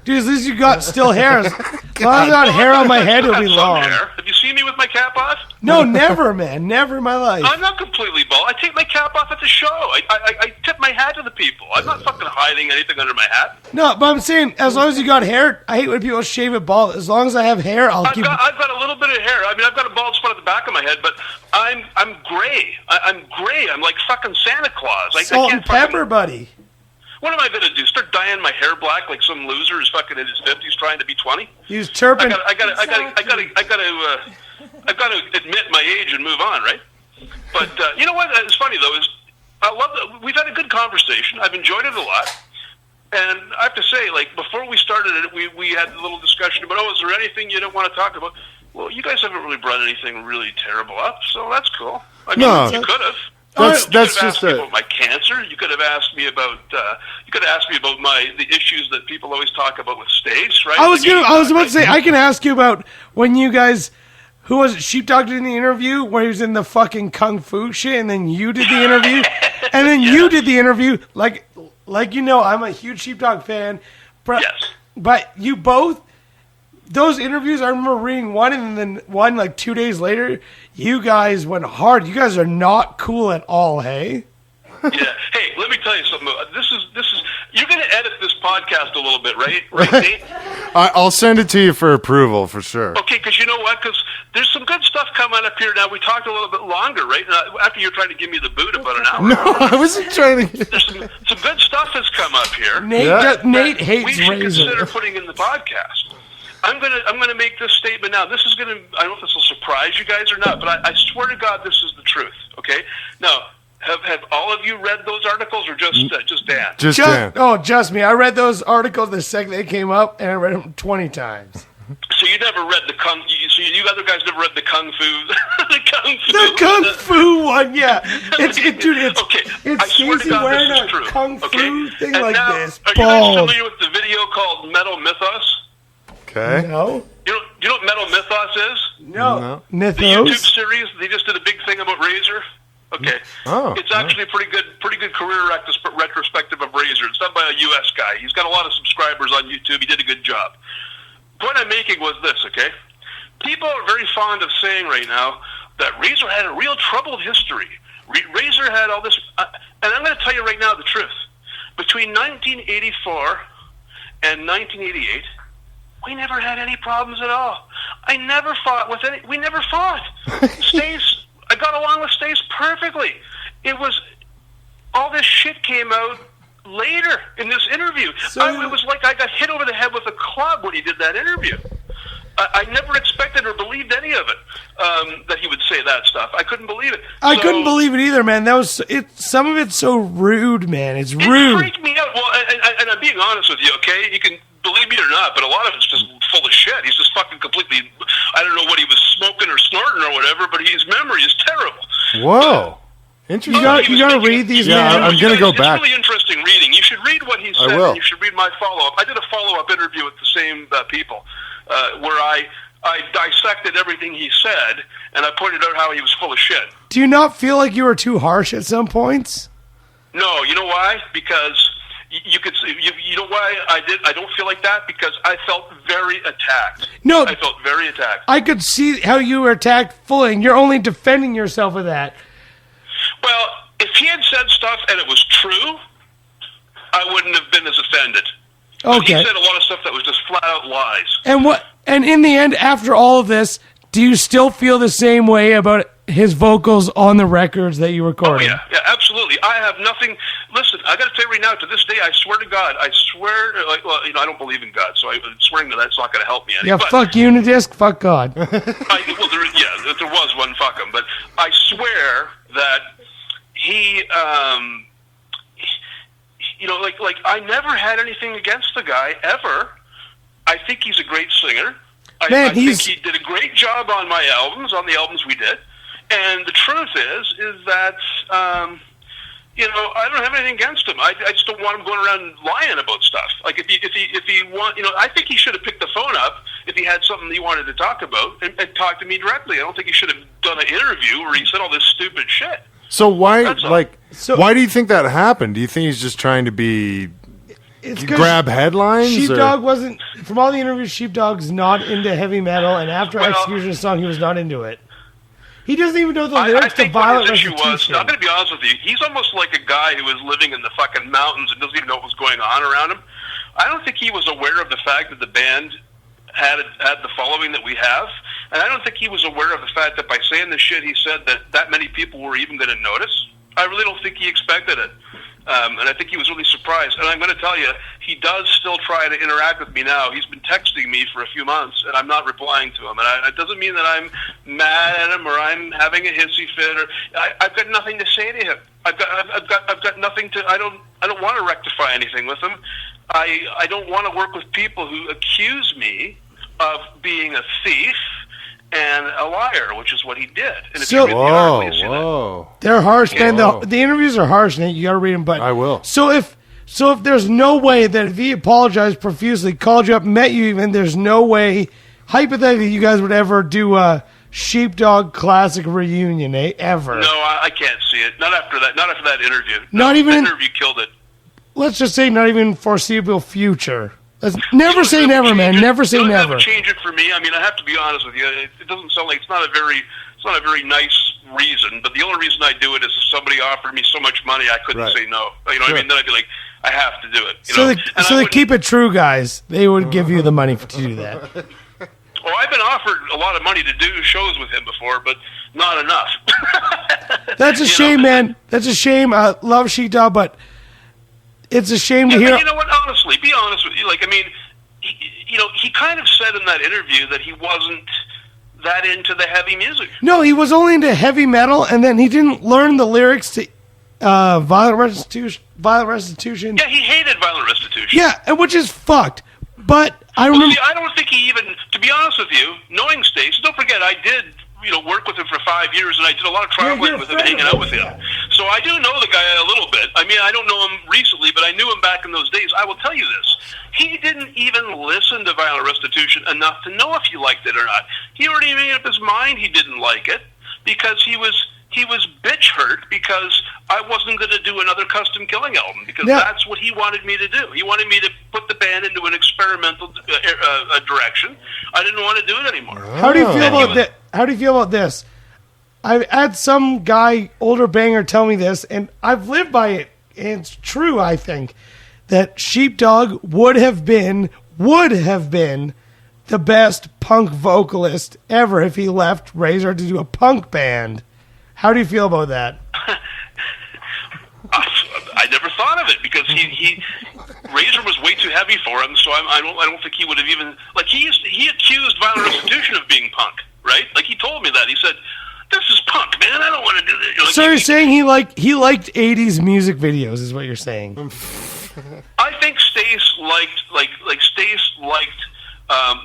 Dude, at least you got still hair. As long as I got hair on my head, it'll be long. Have you seen me with my cap off? No, never, man. Never in my life. I'm not completely bald. I take my cap off at the show. I tip my hat to the people. I'm not fucking hiding anything under my hat. No, but I'm saying, as long as you got hair, I hate when people shave it bald. As long as I have hair, I've got a little bit of hair. I mean, I've got a bald spot at the back of my head, but I'm gray. I'm gray. I'm like fucking Santa Claus. Salt and pepper, buddy. What am I going to do? Start dyeing my hair black like some loser who's fucking in his 50s trying to be 20? Use turpin. I got to admit my age and move on, right? But you know what? It's funny though. We've had a good conversation. I've enjoyed it a lot. And I have to say, like before we started it, we had a little discussion about, is there anything you don't want to talk about? Well, you guys haven't really brought anything really terrible up, so that's cool. I mean, No. you could have. That's you could have just asked me about my cancer. You could have asked me about the issues that people always talk about with Stace, right? I was about to say, I can ask you about when you guys, who was it, Sheepdog did the interview where he was in the fucking kung fu shit, and then you did the interview, and then you did the interview. Like you know, I'm a huge Sheepdog fan, but Yes. but you both. Those interviews, I remember reading one, and then one like 2 days later, you guys went hard. You guys are not cool at all, hey? Yeah. Hey, let me tell you something. This is. You're going to edit this podcast a little bit, right? Right, Nate? I'll send it to you for approval for sure. Okay, because you know what? Because there's some good stuff coming up here now. We talked a little bit longer, right? After you're trying to give me the boot about an hour. No, I wasn't trying to. There's some good stuff has come up here. Nate hates we should Razor. consider putting in the podcast. I'm gonna make this statement now. This is I don't know if this will surprise you guys or not, but I swear to God, this is the truth. Okay. Now, have all of you read those articles, or just Dan? Just Dan. Just me. I read those articles the second they came up, and I read them 20 times. So you never read the kung? So you other guys never read the kung fu? The kung fu one, yeah. It's okay. I swear to Stacey God, wearing this is a true. kung fu Okay? thing And like now, this. Are you guys Bald. familiar with the video called Metal Mythos? Okay. No. You know what Metal Mythos is? No. The Mythos. YouTube series. They just did a big thing about Razor. Okay. Oh, It's actually a pretty good career retrospective of Razor. It's done by a U.S. guy. He's got a lot of subscribers on YouTube. He did a good job. Point I'm making was this, okay? People are very fond of saying right now that Razor had a real troubled history. Razor had all this... and I'm going to tell you right now the truth. Between 1984 and 1988... we never had any problems at all. I never fought with any... We never fought. Stace... I got along with Stace perfectly. It was... all this shit came out later in this interview. It was like I got hit over the head with a club when he did that interview. I never expected or believed any of it, that he would say that stuff. I couldn't believe it. I couldn't believe it either, man. That was it. Some of it's so rude, man. It's It rude. freaked me out. Well, and I'm being honest with you, okay? You can believe me or not, but a lot of it's just full of shit. He's just fucking completely... I don't know what he was smoking or snorting or whatever, but his memory is terrible. Whoa. Interesting. You gotta read these, Yeah, man. I'm gonna go back. It's really interesting reading. You should read what he said, will. and you should read my follow-up. I did a follow-up interview with the same people where I dissected everything he said, and I pointed out how he was full of shit. Do you not feel like you were too harsh at some points? No, you know why? Because you could see, you know why I don't feel like that? Because I felt very attacked. No, I felt very attacked. I could see how you were attacked fully, and you're only defending yourself with that. Well, if he had said stuff and it was true, I wouldn't have been as offended. But Okay. he said a lot of stuff that was just flat out lies. And in the end, after all of this, do you still feel the same way about his vocals on the records that you recorded? Oh, yeah, absolutely. I have nothing. Listen, I got to tell you right now, to this day, I swear to God, I don't believe in God, so swearing to that's not going to help me any. Yeah, but fuck Unidisc, fuck God. there was one fuck him, but I swear that he, I never had anything against the guy, ever. I think he's a great singer. I think he did a great job on my albums, on the albums we did. And the truth is that, I don't have anything against him. I just don't want him going around lying about stuff. Like if he want, I think he should have picked the phone up if he had something he wanted to talk about and talk to me directly. I don't think he should have done an interview where he said all this stupid shit. So why So- do you think that happened? Do you think he's just trying to grab headlines? Sheepdog wasn't, from all the interviews, Sheepdog's not into heavy metal, and after Executioner's song, he was not into it. He doesn't even know the lyrics to Violent what his issue Restitution. was, I'm going to be honest with you, he's almost like a guy who was living in the fucking mountains and doesn't even know what was going on around him. I don't think he was aware of the fact that the band had the following that we have, and I don't think he was aware of the fact that by saying the shit he said that many people were even going to notice. I really don't think he expected it. And I think he was really surprised. And I'm going to tell you, he does still try to interact with me now. He's been texting me for a few months, and I'm not replying to him. And it doesn't mean that I'm mad at him or I'm having a hissy fit. Or I've got nothing to say to him. I've got nothing to. I don't want to rectify anything with him. I don't want to work with people who accuse me of being a thief and a liar, which is what he did. And if you read the article, you see that. They're harsh, man. The interviews are harsh, Nate. You got to read them. But I will. So if there's no way that if he apologized profusely, called you up, met you even, there's no way, hypothetically, you guys would ever do a Sheepdog Classic reunion, ever. No, I can't see it. Not after that. Not after that interview. Not even that interview killed it. Let's just say not even foreseeable future. Let's never say never, man. Never say never. Change it for me. I mean, I have to be honest with you. It doesn't sound like it's not a very nice reason. But the only reason I do it is if somebody offered me so much money, I couldn't say no. You know what I mean? Then I'd be like, I have to do it. So they keep it true, guys. They would give you the money to do that. Well, I've been offered a lot of money to do shows with him before, but not enough. That's a shame, man. That's a shame. I love Sheepdog, but it's a shame to hear. You know what? Honestly, be honest with you. Like, I mean, he kind of said in that interview that he wasn't that into the heavy music. No, he was only into heavy metal, and then he didn't learn the lyrics to Violent Restitution. Yeah, he hated Violent Restitution. Yeah, and which is fucked. But I remember. See, I don't think he even, to be honest with you, knowing Stace, don't forget, I did, work with him for 5 years, and I did a lot of traveling with him, hanging out with him. So I do know the guy a little bit. I mean, I don't know him recently, but I knew him back in those days. I will tell you this. He didn't even listen to Violent Restitution enough to know if he liked it or not. He already made up his mind he didn't like it because he was bitch hurt because I wasn't going to do another Custom Killing album because that's what he wanted me to do. He wanted me to put the band into an experimental direction. I didn't want to do it anymore. How do you feel about that? How do you feel about this? I've had some guy, older banger, tell me this, and I've lived by it. And it's true, I think, that Sheepdog would have been the best punk vocalist ever if he left Razor to do a punk band. How do you feel about that? I never thought of it because he Razor was way too heavy for him, so I don't think he would have even he accused Violent Restitution of being punk, right? Like he told me that. He said, "This is punk, man. I don't want to do this." So you're saying he liked 80s music videos, is what you're saying? I think Stace liked Stace liked.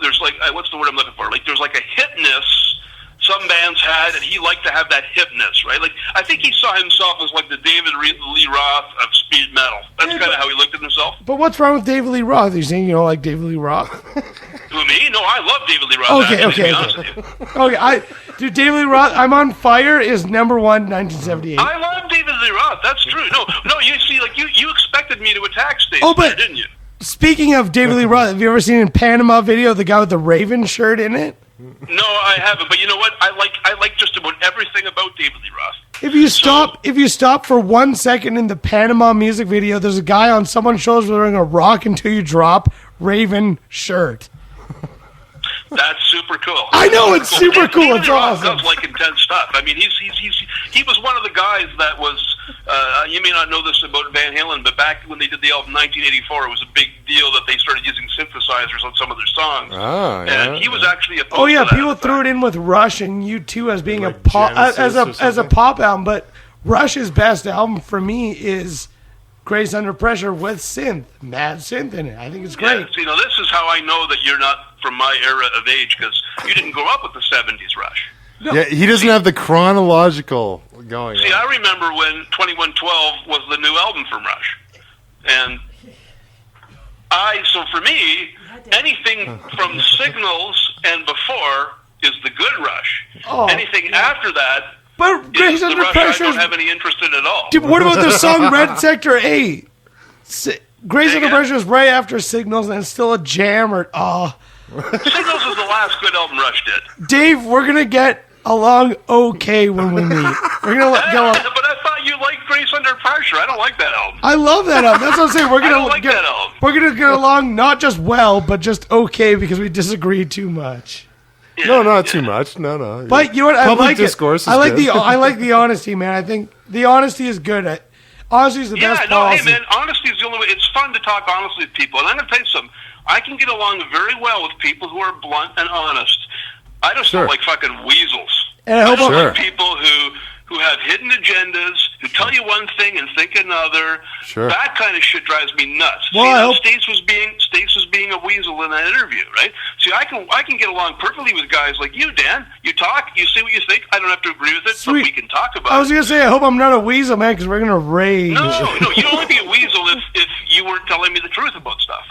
There's what's the word I'm looking for? Like there's like a hitness some bands had, and he liked to have that hipness, right? Like, I think he saw himself as like the David Lee Roth of speed metal. That's kind of how he looked at himself. But what's wrong with David Lee Roth? Are you saying you don't like David Lee Roth? Who, me? No, I love David Lee Roth. Okay. Dude, David Lee Roth, I'm on Fire is number one, 1978. I love David Lee Roth. That's true. No, you see, like, you expected me to attack Stacey, didn't you? Speaking of David Lee Roth, have you ever seen in Panama video the guy with the Raven shirt in it? No, I haven't. But you know what? I like just about everything about David Lee Roth. If you stop for 1 second in the Panama music video, there's a guy on someone's shoulders wearing a Rock Until You Drop Raven shirt. That's super cool. I know, it's super cool. It's awesome. Does like intense stuff. I mean, he was one of the guys that was. You may not know this about Van Halen, but back when they did the album 1984, it was a big deal that they started using synthesizers on some of their songs. Oh, yeah. And he was actually opposed Oh yeah, to that people threw it in with Rush and U2 as being Like a pop Genesis as a pop album, but Rush's best album for me is Grace Under Pressure with synth, mad synth in it. I think it's great. Yeah, see, now this is how I know that you're not from my era of age, because you didn't grow up with the 70s Rush. No. Yeah, he doesn't have the chronological going See, on. I remember when 2112 was the new album from Rush. And so for me, anything from Signals and before is the good Rush. Oh, Anything after that But is Grace the Under Rush I Pressure don't is... have any interest in at all. Dude, what about the song Red Sector 8? Grace Say Under again? Pressure is right after Signals, and it's still a jam. Signals is the last good album Rush did. Dave, we're going to get along okay when we meet. We're going to go... But I thought you liked Grace Under Pressure. I don't like that album. I love that album. That's what I'm saying. I don't like that album. We're going to get along not just well, but just okay because we disagree too much. Yeah, No, not yeah. too much. No. But you know what? I Public like discourse it. is I like good. I like the honesty, man. I think the honesty is good. Honesty is the Yeah, best no, policy. hey, man, honesty is the only way. It's fun to talk honestly with people. And I'm going to tell you something. I can get along very well with people who are blunt and honest. I just Sure. don't like fucking weasels. And I hope don't Sure. like people who have hidden agendas, who tell you one thing and think another. Sure. That kind of shit drives me nuts. Well, See, I now hope- Stace was being a weasel in that interview, right? See, I can get along perfectly with guys like you, Dan. You talk, you say what you think. I don't have to agree with it, Sweet. but we can talk about I was it. going to say, I hope I'm not a weasel, man, because we're going to rage. No, you'd only be a weasel if you weren't telling me the truth about stuff.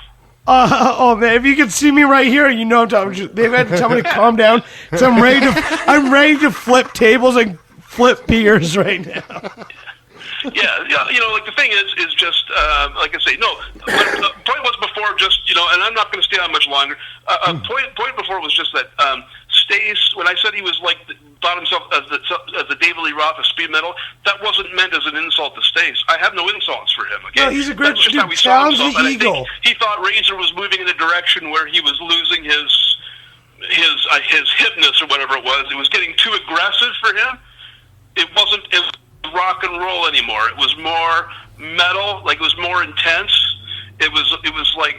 Oh man, if you could see me right here, you know I'm talking. They've had to tell me to calm down. So I'm ready to flip tables and flip beers right now. Yeah, you know, like the thing is just like I say, no. The point was before, just and I'm not going to stay on much longer. Point before was just that Stace, when I said he was like thought himself as the David Lee Roth of speed metal, that wasn't meant as an insult to Stace. I have no insults for him. Okay, No, he's a great That's just dude. how he saw Challenge himself, the and I ego. think he thought Razor was moving in a direction where he was losing his hipness or whatever it was. It was getting too aggressive for him. It wasn't rock and roll anymore. It was more metal, like it was more intense. It was like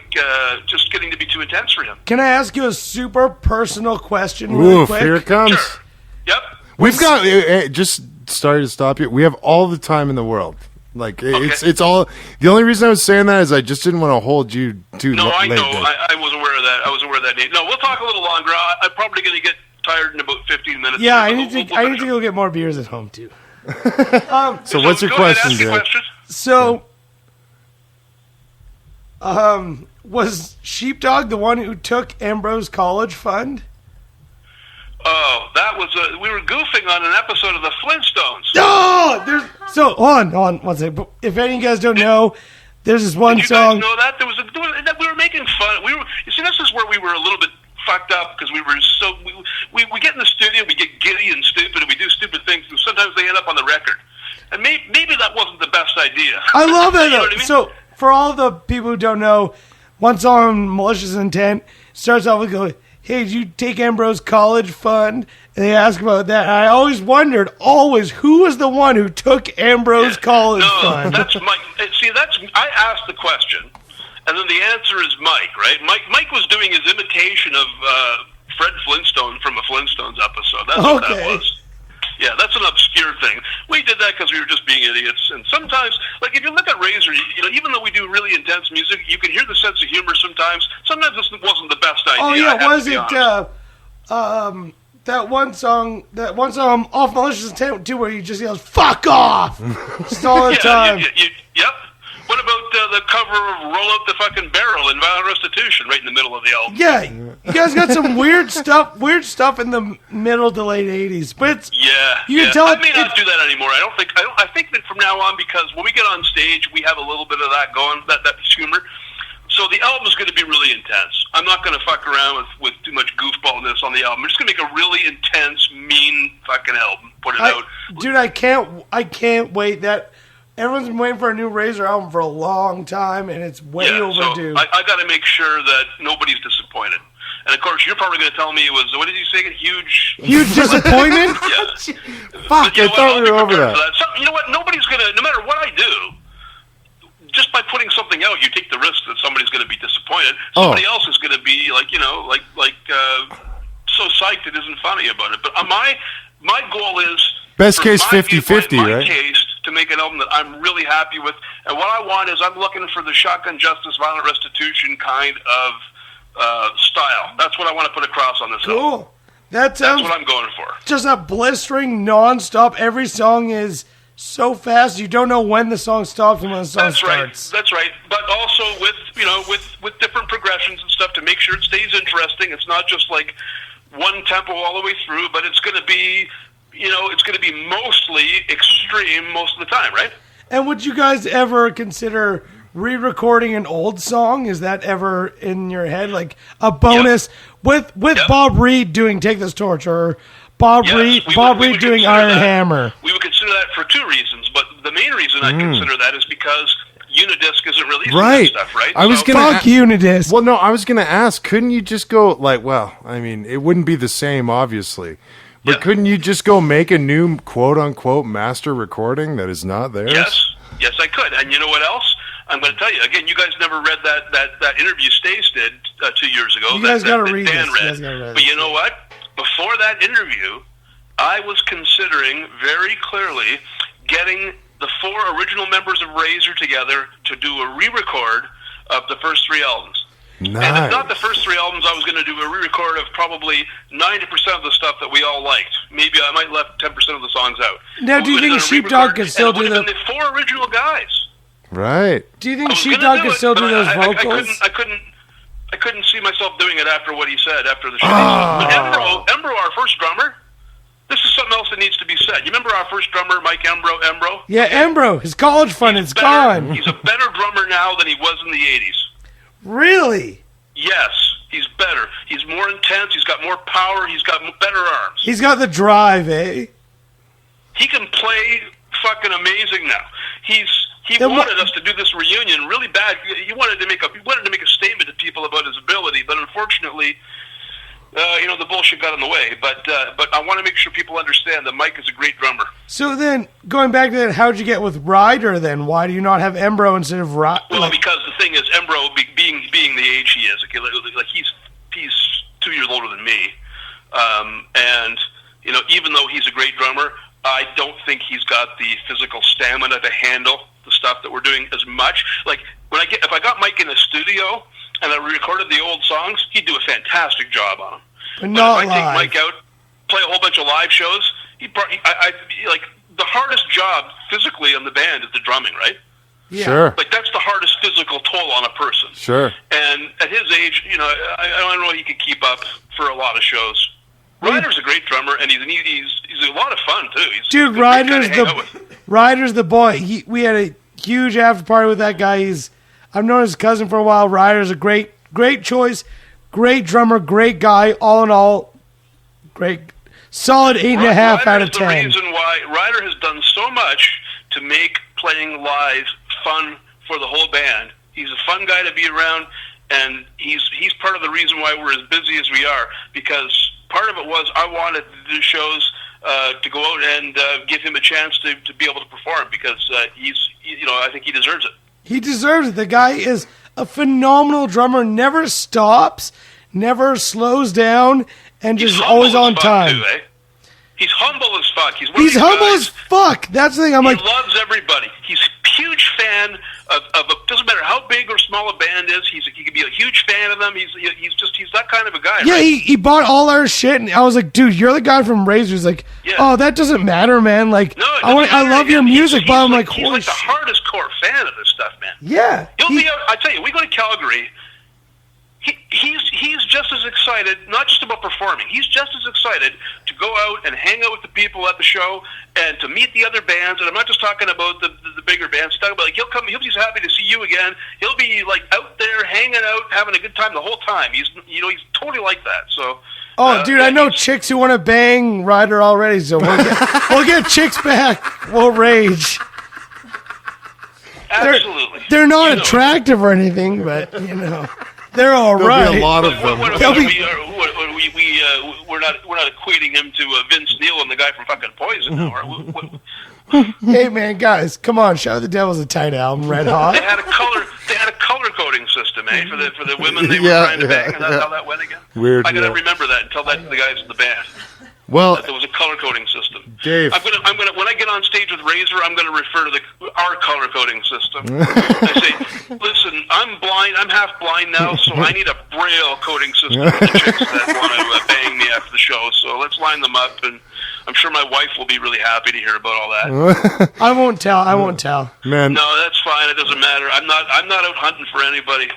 just getting to be too intense for him. Can I ask you a super personal question really Oof, quick? here it comes. Sure. Yep. We've got just sorry to stop you. We have all the time in the world. Like it's all. The only reason I was saying that is I just didn't want to hold you too No, I late. know. I was aware of that. I was aware of that. Nate. No, we'll talk a little longer. I'm probably going to get tired in about 15 minutes. Yeah, I We'll- need to. we'll I need finish to up. go get more beers at home too. So what's your go ahead, question, ask your Dan? question. So, was Sheepdog the one who took Ambrose College Fund? Oh, that was we were goofing on an episode of the Flintstones. No, hold on one second. If any of you guys don't know, there's this one Did you song. guys know that that we were making fun? You see, this is where we were a little bit fucked up because we were so we get in the studio, we get giddy and stupid, and we do stupid things, and sometimes they end up on the record. And maybe that wasn't the best idea. I love that. You know Though. what I mean? So, for all the people who don't know, one song, Malicious Intent, starts off with going, "Hey, did you take Ambrose College Fund?" And they ask about that. And I always wondered, who was the one who took Ambrose College No, Fund? that's Mike. See, I asked the question, and then the answer is Mike, right? Mike was doing his imitation of Fred Flintstone from a Flintstones episode. That's what that Okay. was. Yeah, that's an obscure thing. We did that because we were just being idiots. And sometimes, like if you look at Razor, even though we do really intense music, you can hear the sense of humor sometimes. Sometimes this wasn't the best idea. Oh I yeah, have was to be it honest. that one song off Malicious Intent too, where he just yells "fuck off" just all the time. Yep. What about the cover of "Roll Out the Fucking Barrel" in Violent Restitution, right in the middle of the album? Yeah, you guys got some weird stuff in the middle to late '80s, but it's, you can tell I may not do that anymore. I think that from now on, because when we get on stage, we have a little bit of that going, that humor. So the album is going to be really intense. I'm not going to fuck around with too much goofballness on the album. I'm just going to make a really intense, mean fucking album. Put it out. Dude, I can't wait. That everyone's been waiting for a new Razor album for a long time, and it's way overdue. So I got to make sure that nobody's disappointed. And of course, you're probably going to tell me it was, what did you say? Huge disappointment? Yeah. Fuck, I thought we were over that. So, you know what? Nobody's going to, no matter what I do, just by putting something out, you take the risk that somebody's going to be disappointed. Somebody else is going to be like, so psyched it isn't funny about it. But my goal is best case 50-50, my right? Case to make an album that I'm really happy with. And what I want is I'm looking for the Shotgun Justice, Violent Restitution kind of style. That's what I want to put across on this album. Cool. That's what I'm going for. Just a blistering, non-stop. Every song is so fast, you don't know when the song stops and when the song starts. That's right. But also with different progressions and stuff to make sure it stays interesting. It's not just like one tempo all the way through, but it's going to be, it's going to be mostly extreme most of the time, right? And would you guys ever consider re-recording an old song? Is that ever in your head, like a bonus with Bob Reed doing "Take This Torch" or Bob Reed doing "Iron Hammer"? We would consider that for two reasons, but the main reason I consider that is because Unidisc isn't releasing that stuff, right? I was fuck Unidisc. Well, no, I was going to ask, couldn't you just go it wouldn't be the same, obviously, but couldn't you just go make a new quote-unquote master recording that is not theirs? Yes, I could. And you know what else? I'm going to tell you again. You guys never read that interview Stace did 2 years ago. You guys got to read Dan this. read. But you know what? Before that interview, I was considering very clearly getting the 4 original members of Razor together to do a re-record of the first 3 albums. Nice. And if not the first 3 albums, I was going to do a re-record of probably 90% of the stuff that we all liked. Maybe I might left 10% of the songs out. Now, do you think Sheepdog could still do the 4 original guys? Right. Do you think Sheepdog could still do those vocals? I couldn't see myself doing it after what he said after the show. But Embro, our first drummer, this is something else that needs to be said. You remember our first drummer, Mike Embro? Yeah, Embro. His college fund is gone. He's a better drummer now than he was in the 80s. Really? Yes, he's better. He's more intense. He's got more power. He's got better arms. He's got the drive, eh? He can play fucking amazing now. He wanted us to do this reunion really bad. He wanted to make a statement to people about his ability, but unfortunately, the bullshit got in the way. But I want to make sure people understand that Mike is a great drummer. So then, going back to that, how'd you get with Ryder then? Why do you not have Embro instead of Ryder? Well, because the thing is, Embro, being the age he is, like he's 2 years older than me, and even though he's a great drummer, I don't think he's got the physical stamina to handle the stuff that we're doing as much. Like if I got Mike in the studio and I recorded the old songs, he'd do a fantastic job on them. But not if live. I take Mike out, play a whole bunch of live shows, like the hardest job physically on the band is the drumming, right? Yeah. Sure. Like that's the hardest physical toll on a person. Sure. And at his age, I don't know he could keep up for a lot of shows. Ryder's a great drummer, and he's a lot of fun too. Dude, Ryder's the boy. We had a huge after party with that guy. I've known his cousin for a while. Ryder's a great choice, great drummer, great guy. All in all, great, solid 8.5 out of 10. The reason why Ryder has done so much to make playing live fun for the whole band. He's a fun guy to be around, and he's part of the reason why we're as busy as we are, because part of it was I wanted to do shows to go out and give him a chance to be able to perform, because I think he deserves it. He deserves it. The guy is a phenomenal drummer, never stops, never slows down, and just always on time. Too, eh? He's humble as fuck. He's humble as fuck. That's the thing. He loves everybody. He's a huge fan of doesn't matter how big or small a band is. He can be a huge huge fan of them. He's that kind of a guy. Yeah, right? he bought all our shit, and I was like, dude, you're the guy from Razor. He's like, Yeah. oh, that doesn't matter, man. Like, No, it I doesn't matter. love your He's- music, he's but I'm like, he's holy like the shit. hardest core fan of this stuff, man. Yeah. He'll be out, I tell you, we go to Calgary. He's just as excited, not just about performing. He's just as excited to go out and hang out with the people at the show and to meet the other bands. And I'm not just talking about the bigger bands. I'm talking about like he'll be happy to see you again. He'll be like out there hanging out, having a good time the whole time. He's totally like that. So. Dude, I know chicks who want to bang Ryder already, so we'll get chicks back. We'll rage. Absolutely. They're not attractive or anything, but they're all There'll right. be a lot of them. We're not equating him to Vince Neil and the guy from fucking Poison. Now, Hey man, guys, come on! Shout out the Devil's a tight album, Red Hot. They had a color coding system, for the women they were trying to bang. And that's how that went again. Weird. I gotta remember that and tell that to the guys in the band. Well, There was a color coding system. Dave. I'm gonna when I get on stage with Razor, I'm gonna refer to our color coding system. I say, listen, I'm blind. I'm half blind now, so I need a braille coding system for the chicks that want to bang me after the show. So let's line them up, and I'm sure my wife will be really happy to hear about all that. I won't tell. man. No, that's fine. It doesn't matter. I'm not out hunting for anybody.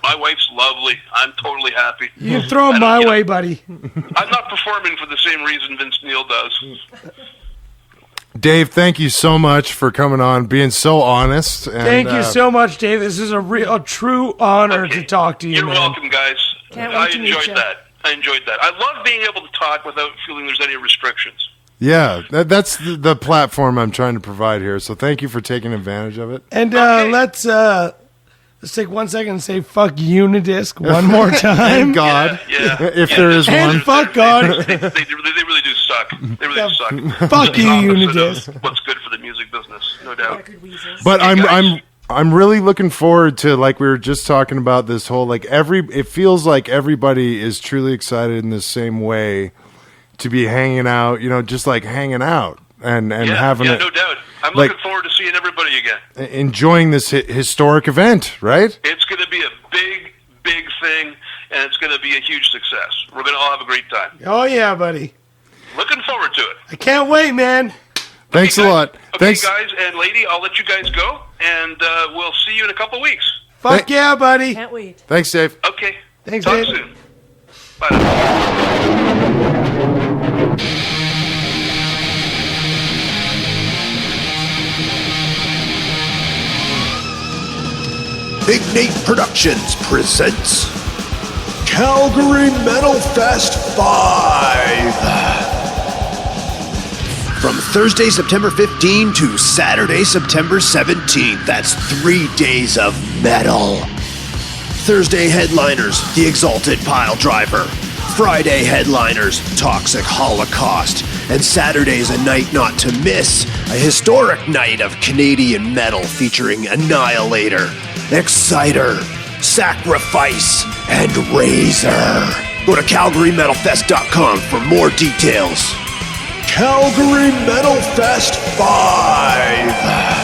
My wife's lovely. I'm totally happy. You throw them my way, buddy. I'm not performing for the same reason Vince Neil does. Dave, thank you so much for coming on, being so honest. And, Thank you so much, Dave. This is a true honor Okay. to talk to you, You're man. welcome, guys. Can't wait I to meet enjoyed you. that. I love being able to talk without feeling there's any restrictions. Yeah, that's the platform I'm trying to provide here. So thank you for taking advantage of it. And Okay. let's take 1 second and say fuck Unidisc one more time. Thank God, Yeah. if there is And one. fuck God. They really do suck. They really do suck. Fuck you, Opposite of Unidisc. What's good for the music business, no doubt. Record weasels. But Hey, guys. I'm really looking forward to, like we were just talking about, this whole it feels like everybody is truly excited in the same way to be hanging out, just like hanging out and having no doubt. I'm like- looking forward to seeing everybody again. enjoying this historic event, right? It's going to be a big thing, and it's going to be a huge success. We're going to all have a great time. Oh yeah, buddy. Looking forward to it. I can't wait, man. Thanks Okay, a guys. lot. Okay, Thanks. guys and lady, I'll let you guys go, and we'll see you in a couple weeks. Fuck Thank- yeah, buddy. Can't wait. Thanks, Dave. Okay. Thanks, Talk Dave. soon. Bye now. Big Nate Productions presents Calgary Metalfest 5. From Thursday, September 15 to Saturday, September 17th. That's 3 days of metal. Thursday headliners, The Exalted Pile Driver. Friday headliners, Toxic Holocaust. And Saturday's a night not to miss, a historic night of Canadian metal featuring Annihilator, Exciter, Sacrifice, and Razor. Go to CalgaryMetalFest.com for more details. Calgary Metal Fest 5.